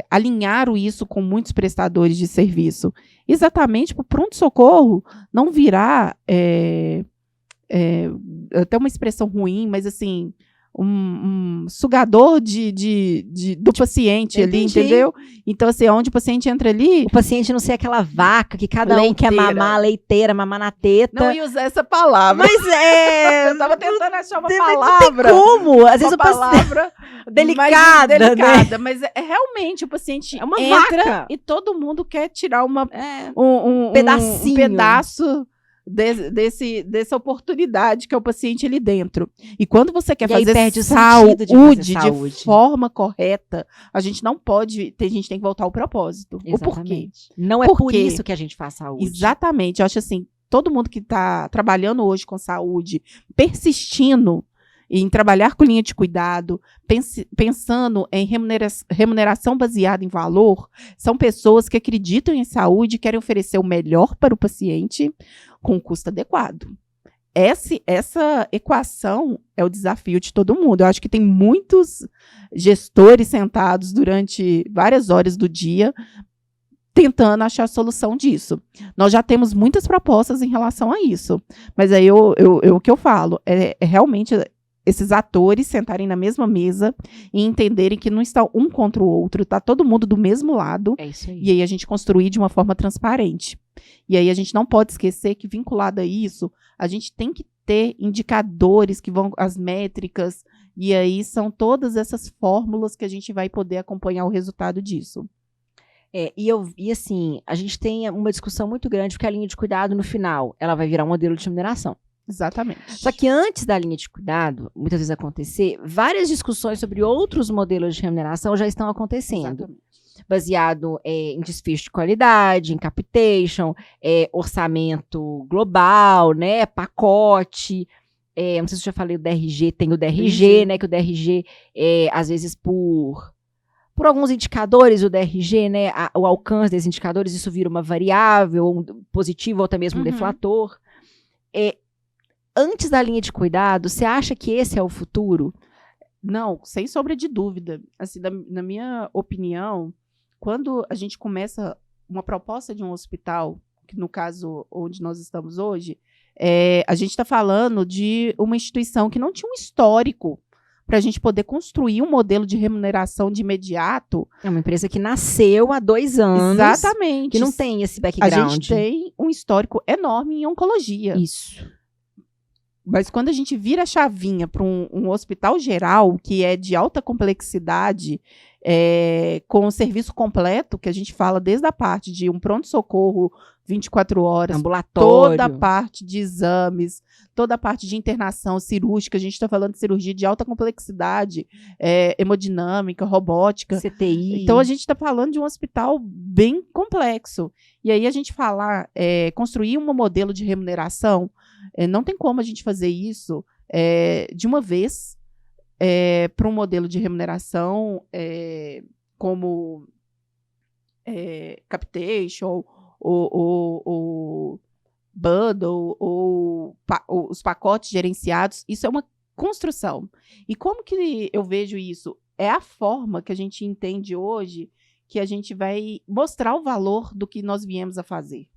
alinharam isso com muitos prestadores de serviço? Exatamente para o pronto-socorro não virar... até uma expressão ruim, mas assim, um sugador do paciente ali, entendeu? Então, assim, onde o paciente entra ali... O paciente não ser aquela vaca que cada um quer mamar, leiteira, mamar na teta. Não ia usar essa palavra. Mas eu tava tentando achar uma palavra. Não tem como. Às vezes uma palavra delicada, né? Mas realmente o paciente entra vaca. E todo mundo quer tirar um pedacinho. Um pedaço dessa oportunidade que é o paciente ali dentro. E quando você quer fazer saúde de forma correta, a gente não pode, a gente tem que voltar ao propósito. Exatamente. O porquê? Não é por isso que a gente faz saúde. Exatamente. Eu acho assim, todo mundo que está trabalhando hoje com saúde, persistindo em trabalhar com linha de cuidado, pensando em remuneração baseada em valor, são pessoas que acreditam em saúde e querem oferecer o melhor para o paciente com um custo adequado. Essa equação é o desafio de todo mundo. Eu acho que tem muitos gestores sentados durante várias horas do dia tentando achar a solução disso. Nós já temos muitas propostas em relação a isso, mas aí o que eu falo é realmente esses atores sentarem na mesma mesa e entenderem que não está um contra o outro, está todo mundo do mesmo lado. É isso aí. E aí a gente construir de uma forma transparente. E aí a gente não pode esquecer que, vinculado a isso, a gente tem que ter indicadores que vão, as métricas, e aí são todas essas fórmulas que a gente vai poder acompanhar o resultado disso. E assim, a gente tem uma discussão muito grande, porque a linha de cuidado, no final, ela vai virar um modelo de remuneração. Exatamente. Só que antes da linha de cuidado, muitas vezes acontecer, várias discussões sobre outros modelos de remuneração já estão acontecendo. Exatamente. Baseado em desfecho de qualidade, em capitation, orçamento global, né, pacote. Não sei se eu já falei do DRG, tem o DRG, né, que o DRG, às vezes por alguns indicadores, o DRG, né, o alcance desses indicadores, isso vira uma variável, um positivo ou até mesmo um deflator. Antes da linha de cuidado, você acha que esse é o futuro? Não, sem sombra de dúvida. Assim, na minha opinião, quando a gente começa uma proposta de um hospital, que no caso onde nós estamos hoje, a gente está falando de uma instituição que não tinha um histórico para a gente poder construir um modelo de remuneração de imediato. É uma empresa que nasceu há 2 anos. Exatamente. Que não tem esse background. A gente tem um histórico enorme em oncologia. Isso. Mas quando a gente vira a chavinha para um hospital geral, que é de alta complexidade, com o serviço completo, que a gente fala desde a parte de um pronto-socorro 24 horas, ambulatório, toda a parte de exames, toda a parte de internação cirúrgica, a gente está falando de cirurgia de alta complexidade, hemodinâmica, robótica. CTI. Então, a gente está falando de um hospital bem complexo. E aí, a gente falar, construir um modelo de remuneração, não tem como a gente fazer isso de uma vez para um modelo de remuneração como capitation ou bundle ou os pacotes gerenciados. Isso é uma construção. E como que eu vejo isso? É a forma que a gente entende hoje que a gente vai mostrar o valor do que nós viemos a fazer.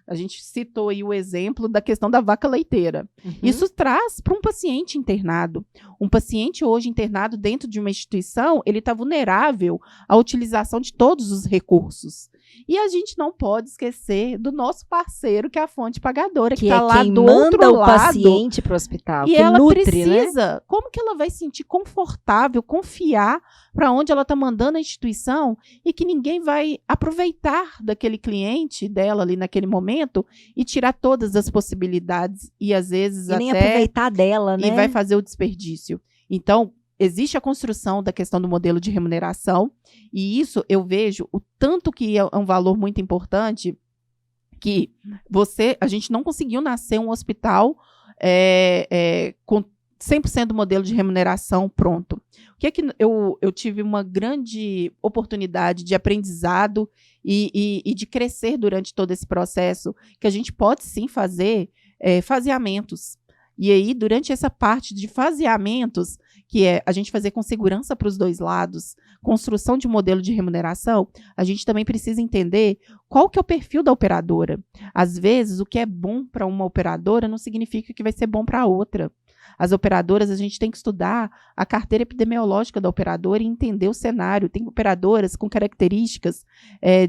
A gente citou aí o exemplo da questão da vaca leiteira. Isso traz para um paciente internado. Um paciente hoje internado dentro de uma instituição, ele está vulnerável à utilização de todos os recursos. E a gente não pode esquecer do nosso parceiro, que é a fonte pagadora, que está lá do outro lado. O paciente para o hospital, e que ela nutre, precisa, né? Como que ela vai se sentir confortável, confiar para onde ela está mandando a instituição e que ninguém vai aproveitar daquele cliente dela ali naquele momento e tirar todas as possibilidades e às vezes nem aproveitar dela, né? E vai fazer o desperdício. Então, existe a construção da questão do modelo de remuneração e isso eu vejo o tanto que é um valor muito importante que a gente não conseguiu nascer um hospital com 100% do modelo de remuneração pronto. O que é que eu tive uma grande oportunidade de aprendizado e de crescer durante todo esse processo, que a gente pode sim fazer faseamentos. E aí, durante essa parte de faseamentos, que é a gente fazer com segurança para os dois lados, construção de modelo de remuneração, a gente também precisa entender qual que é o perfil da operadora. Às vezes, o que é bom para uma operadora não significa que vai ser bom para a outra. As operadoras, a gente tem que estudar a carteira epidemiológica da operadora e entender o cenário. Tem operadoras com características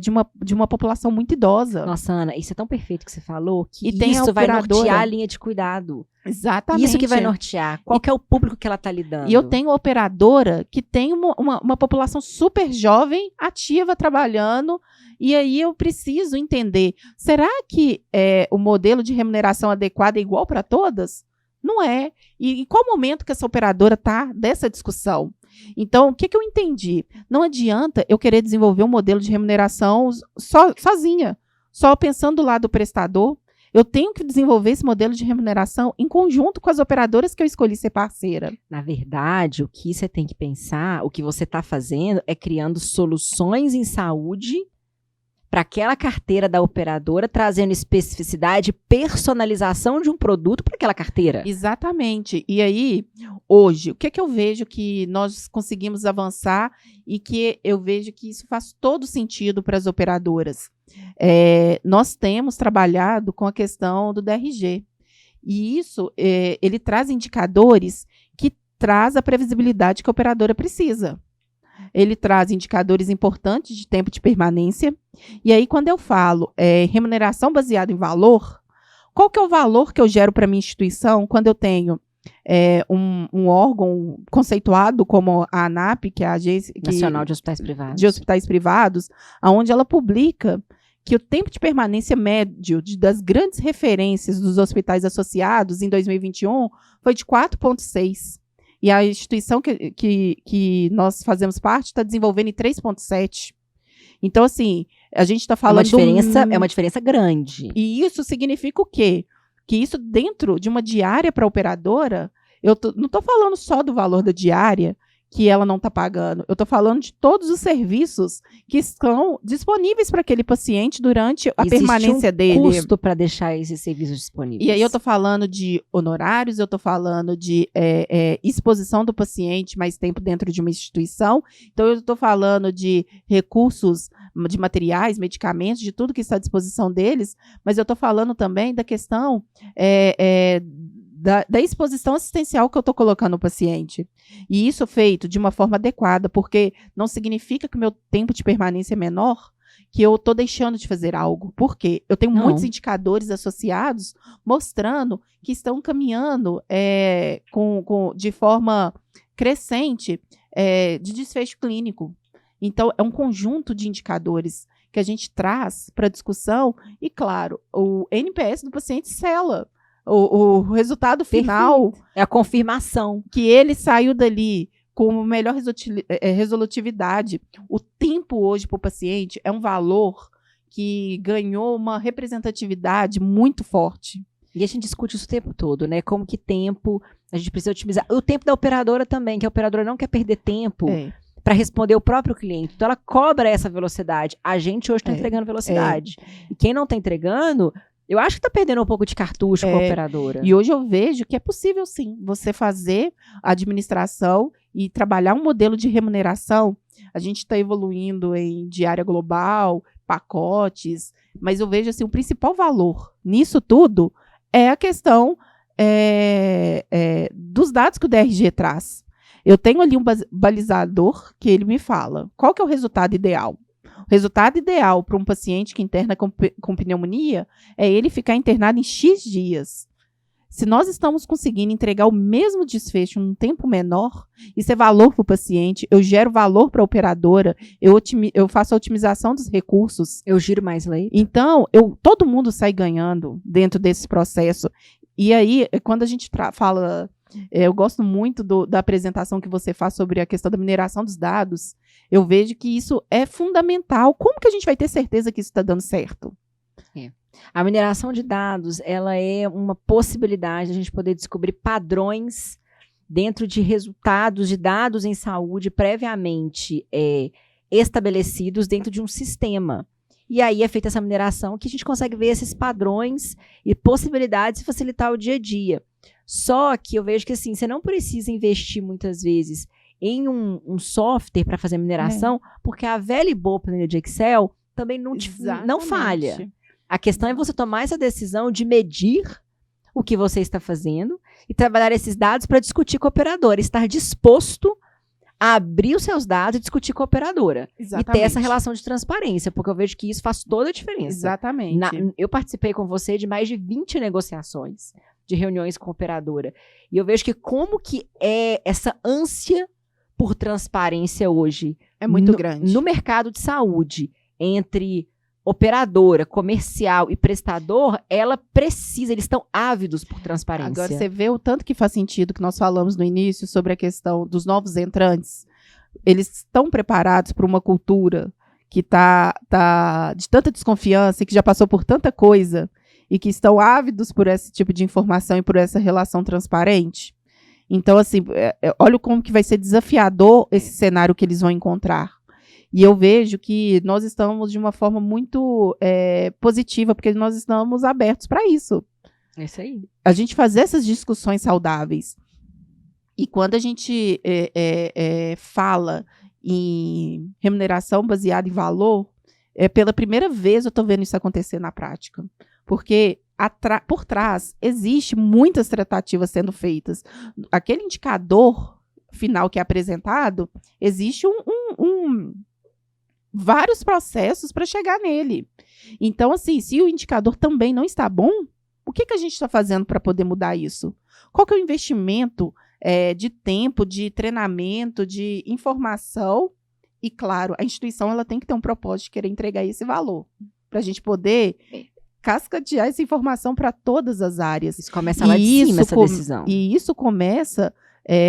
de uma população muito idosa. Nossa, Ana, isso é tão perfeito que você falou, que isso vai nortear a linha de cuidado. Exatamente. Isso que vai nortear. Qual que é o público que ela está lidando? E eu tenho operadora que tem uma população super jovem, ativa, trabalhando, e aí eu preciso entender, será que o modelo de remuneração adequado é igual para todas? Não é. E em qual momento que essa operadora está dessa discussão? Então, o que eu entendi? Não adianta eu querer desenvolver um modelo de remuneração sozinha, só pensando do lado do prestador. Eu tenho que desenvolver esse modelo de remuneração em conjunto com as operadoras que eu escolhi ser parceira. Na verdade, o que você tem que pensar, o que você está fazendo é criando soluções em saúde para aquela carteira da operadora, trazendo especificidade, personalização de um produto para aquela carteira. Exatamente. E aí, hoje, o que é que eu vejo que nós conseguimos avançar e que eu vejo que isso faz todo sentido para as operadoras? Nós temos trabalhado com a questão do DRG. E isso, ele traz indicadores que traz a previsibilidade que a operadora precisa. Ele traz indicadores importantes de tempo de permanência. E aí, quando eu falo remuneração baseada em valor, qual que é o valor que eu gero para minha instituição quando eu tenho um órgão conceituado como a ANAP, que é a Agência Nacional de Hospitais Privados, onde ela publica que o tempo de permanência médio das grandes referências dos hospitais associados em 2021 foi de 4,6. E a instituição que nós fazemos parte está desenvolvendo em 3,7. Então, assim, a gente está falando... É uma diferença grande. E isso significa o quê? Que isso dentro de uma diária para a operadora, não estou falando só do valor da diária, que ela não está pagando. Eu estou falando de todos os serviços que estão disponíveis para aquele paciente durante a permanência dele. Existe um custo para deixar esses serviços disponíveis. E aí eu estou falando de honorários, eu estou falando de exposição do paciente mais tempo dentro de uma instituição. Então, eu estou falando de recursos, de materiais, medicamentos, de tudo que está à disposição deles, mas eu estou falando também da questão da exposição assistencial que eu estou colocando no paciente. E isso feito de uma forma adequada, porque não significa que o meu tempo de permanência é menor, que eu estou deixando de fazer algo. Por quê? Eu tenho muitos indicadores associados mostrando que estão caminhando de forma crescente de desfecho clínico. Então, é um conjunto de indicadores que a gente traz para a discussão e, claro, o NPS do paciente sela o resultado final. Perfeito. É a confirmação. Que ele saiu dali com melhor resolutividade. O tempo hoje para o paciente é um valor que ganhou uma representatividade muito forte. E a gente discute isso o tempo todo, né? Como que tempo a gente precisa otimizar. O tempo da operadora também, que a operadora não quer perder tempo para responder o próprio cliente. Então, ela cobra essa velocidade. A gente hoje está entregando velocidade. E quem não está entregando... Eu acho que está perdendo um pouco de cartucho com a operadora. E hoje eu vejo que é possível, sim, você fazer a administração e trabalhar um modelo de remuneração. A gente está evoluindo em diária global, pacotes, mas eu vejo assim, o principal valor nisso tudo é a questão dos dados que o DRG traz. Eu tenho ali um balizador que ele me fala. Qual que é o resultado ideal? O resultado ideal para um paciente que interna com pneumonia é ele ficar internado em X dias. Se nós estamos conseguindo entregar o mesmo desfecho em um tempo menor, isso é valor para o paciente, eu gero valor para a operadora, eu faço a otimização dos recursos. Eu giro mais leite. Então, todo mundo sai ganhando dentro desse processo. E aí, quando a gente fala... eu gosto muito da apresentação que você faz sobre a questão da mineração dos dados. Eu vejo que isso é fundamental. Como que a gente vai ter certeza que isso está dando certo? A mineração de dados, ela é uma possibilidade de a gente poder descobrir padrões dentro de resultados de dados em saúde previamente estabelecidos dentro de um sistema. E aí é feita essa mineração que a gente consegue ver esses padrões e possibilidades de facilitar o dia a dia. Só que eu vejo que assim, você não precisa investir muitas vezes em um software para fazer mineração, porque a velha e boa planilha de Excel também não falha. A questão é você tomar essa decisão de medir o que você está fazendo e trabalhar esses dados para discutir com a operadora, estar disposto a abrir os seus dados e discutir com a operadora. Exatamente. E ter essa relação de transparência, porque eu vejo que isso faz toda a diferença. Exatamente. Eu participei com você de mais de 20 negociações, de reuniões com a operadora. E eu vejo que como que é essa ânsia por transparência hoje. É muito grande. No mercado de saúde, entre operadora, comercial e prestador, eles estão ávidos por transparência. Agora, você vê o tanto que faz sentido que nós falamos no início sobre a questão dos novos entrantes. Eles estão preparados para uma cultura que tá de tanta desconfiança e que já passou por tanta coisa e que estão ávidos por esse tipo de informação e por essa relação transparente. Então, assim, olha como que vai ser desafiador esse cenário que eles vão encontrar. E eu vejo que nós estamos de uma forma muito positiva, porque nós estamos abertos para isso. É isso aí. A gente fazer essas discussões saudáveis. E quando a gente fala em remuneração baseada em valor, pela primeira vez eu estou vendo isso acontecer na prática. Porque por trás existe muitas tratativas sendo feitas. Aquele indicador final que é apresentado, existe vários processos para chegar nele. Então, assim, se o indicador também não está bom, O que a gente está fazendo para poder mudar isso? Qual que é o investimento de tempo, de treinamento, de informação? E, claro, a instituição ela tem que ter um propósito de querer entregar esse valor, para a gente poder cascatear essa informação para todas as áreas. Isso começa lá de cima, essa decisão. E isso começa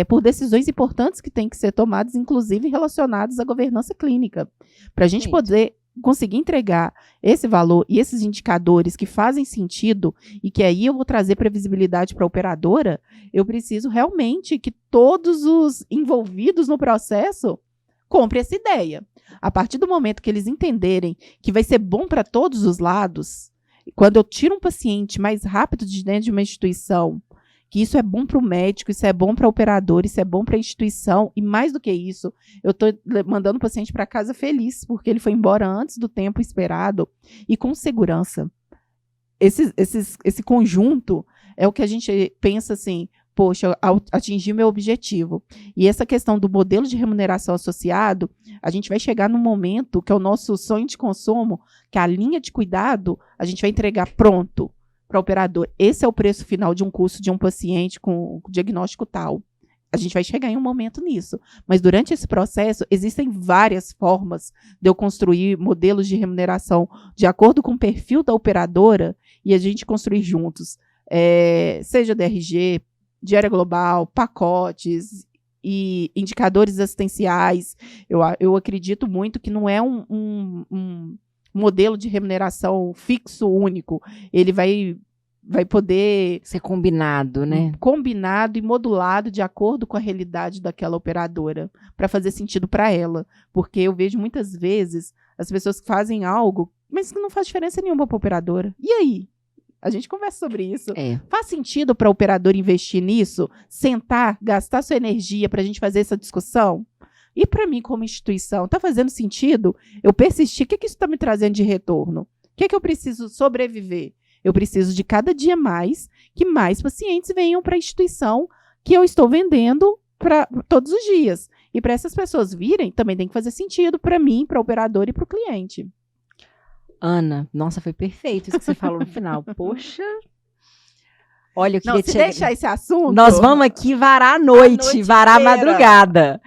por decisões importantes que têm que ser tomadas, inclusive relacionadas à governança clínica. Para a gente poder conseguir entregar esse valor e esses indicadores que fazem sentido e que aí eu vou trazer previsibilidade para a operadora, eu preciso realmente que todos os envolvidos no processo comprem essa ideia. A partir do momento que eles entenderem que vai ser bom para todos os lados, quando eu tiro um paciente mais rápido de dentro de uma instituição, que isso é bom para o médico, isso é bom para o operador, isso é bom para a instituição, e mais do que isso, eu estou mandando o paciente para casa feliz, porque ele foi embora antes do tempo esperado e com segurança. Esse conjunto é o que a gente pensa assim, poxa, atingir meu objetivo. E essa questão do modelo de remuneração associado, a gente vai chegar num momento que é o nosso sonho de consumo, que a linha de cuidado, a gente vai entregar pronto para o operador. Esse é o preço final de um curso de um paciente com diagnóstico tal. A gente vai chegar em um momento nisso. Mas durante esse processo, existem várias formas de eu construir modelos de remuneração de acordo com o perfil da operadora e a gente construir juntos. Seja DRG, diária global, pacotes e indicadores assistenciais. Eu acredito muito que não é um modelo de remuneração fixo, único. Ele vai poder ser combinado, né? Combinado e modulado de acordo com a realidade daquela operadora, para fazer sentido para ela. Porque eu vejo muitas vezes as pessoas que fazem algo, mas que não faz diferença nenhuma para a operadora. E aí? A gente conversa sobre isso. Faz sentido para a operadora investir nisso? Sentar, gastar sua energia para a gente fazer essa discussão? E para mim, como instituição, está fazendo sentido eu persistir? O que isso está me trazendo de retorno? O que eu preciso sobreviver? Eu preciso de cada dia mais que mais pacientes venham para a instituição que eu estou vendendo para todos os dias. E para essas pessoas virem, também tem que fazer sentido para mim, para o operador e para o cliente. Ana, nossa, foi perfeito isso que você falou no final. Poxa. Olha, eu queria se deixar esse assunto... Nós vamos aqui varar a noite varar a madrugada.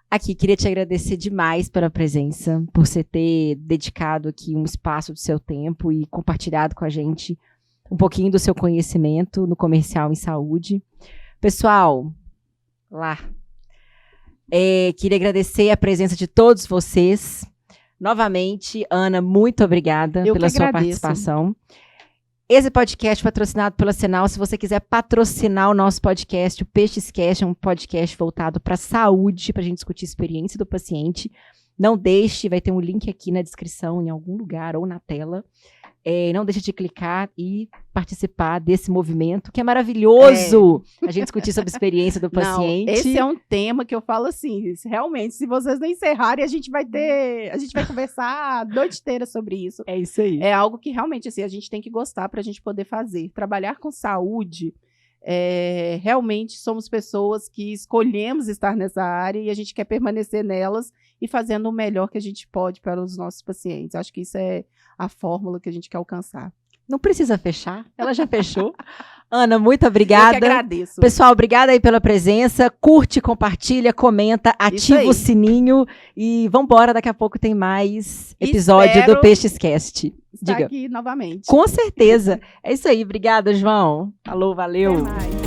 Aqui, queria te agradecer demais pela presença, por você ter dedicado aqui um espaço do seu tempo e compartilhado com a gente um pouquinho do seu conhecimento no comercial em saúde. Pessoal, queria agradecer a presença de todos vocês. Novamente, Ana, muito obrigada pela sua participação. Esse podcast é patrocinado pela Senal. Se você quiser patrocinar o nosso podcast, o Peixescast é um podcast voltado para a saúde, para a gente discutir a experiência do paciente. Não deixe, vai ter um link aqui na descrição, em algum lugar ou na tela. Não deixe de clicar e participar desse movimento, que é maravilhoso a gente discutir sobre a experiência do paciente. Não, esse é um tema que eu falo assim, realmente, se vocês não encerrarem, a gente vai conversar a noite inteira sobre isso. É isso aí. É algo que realmente assim, a gente tem que gostar para a gente poder fazer. Trabalhar com saúde, realmente somos pessoas que escolhemos estar nessa área e a gente quer permanecer nelas e fazendo o melhor que a gente pode para os nossos pacientes. Acho que isso é a fórmula que a gente quer alcançar. Não precisa fechar, ela já fechou. Ana, muito obrigada. Eu que agradeço. Pessoal, obrigada aí pela presença. Curte, compartilha, comenta, ativa o sininho e vambora, daqui a pouco tem mais episódio do Peixescast. Diga aqui novamente. Com certeza. É isso aí, obrigada, João. Falou, valeu. Até mais.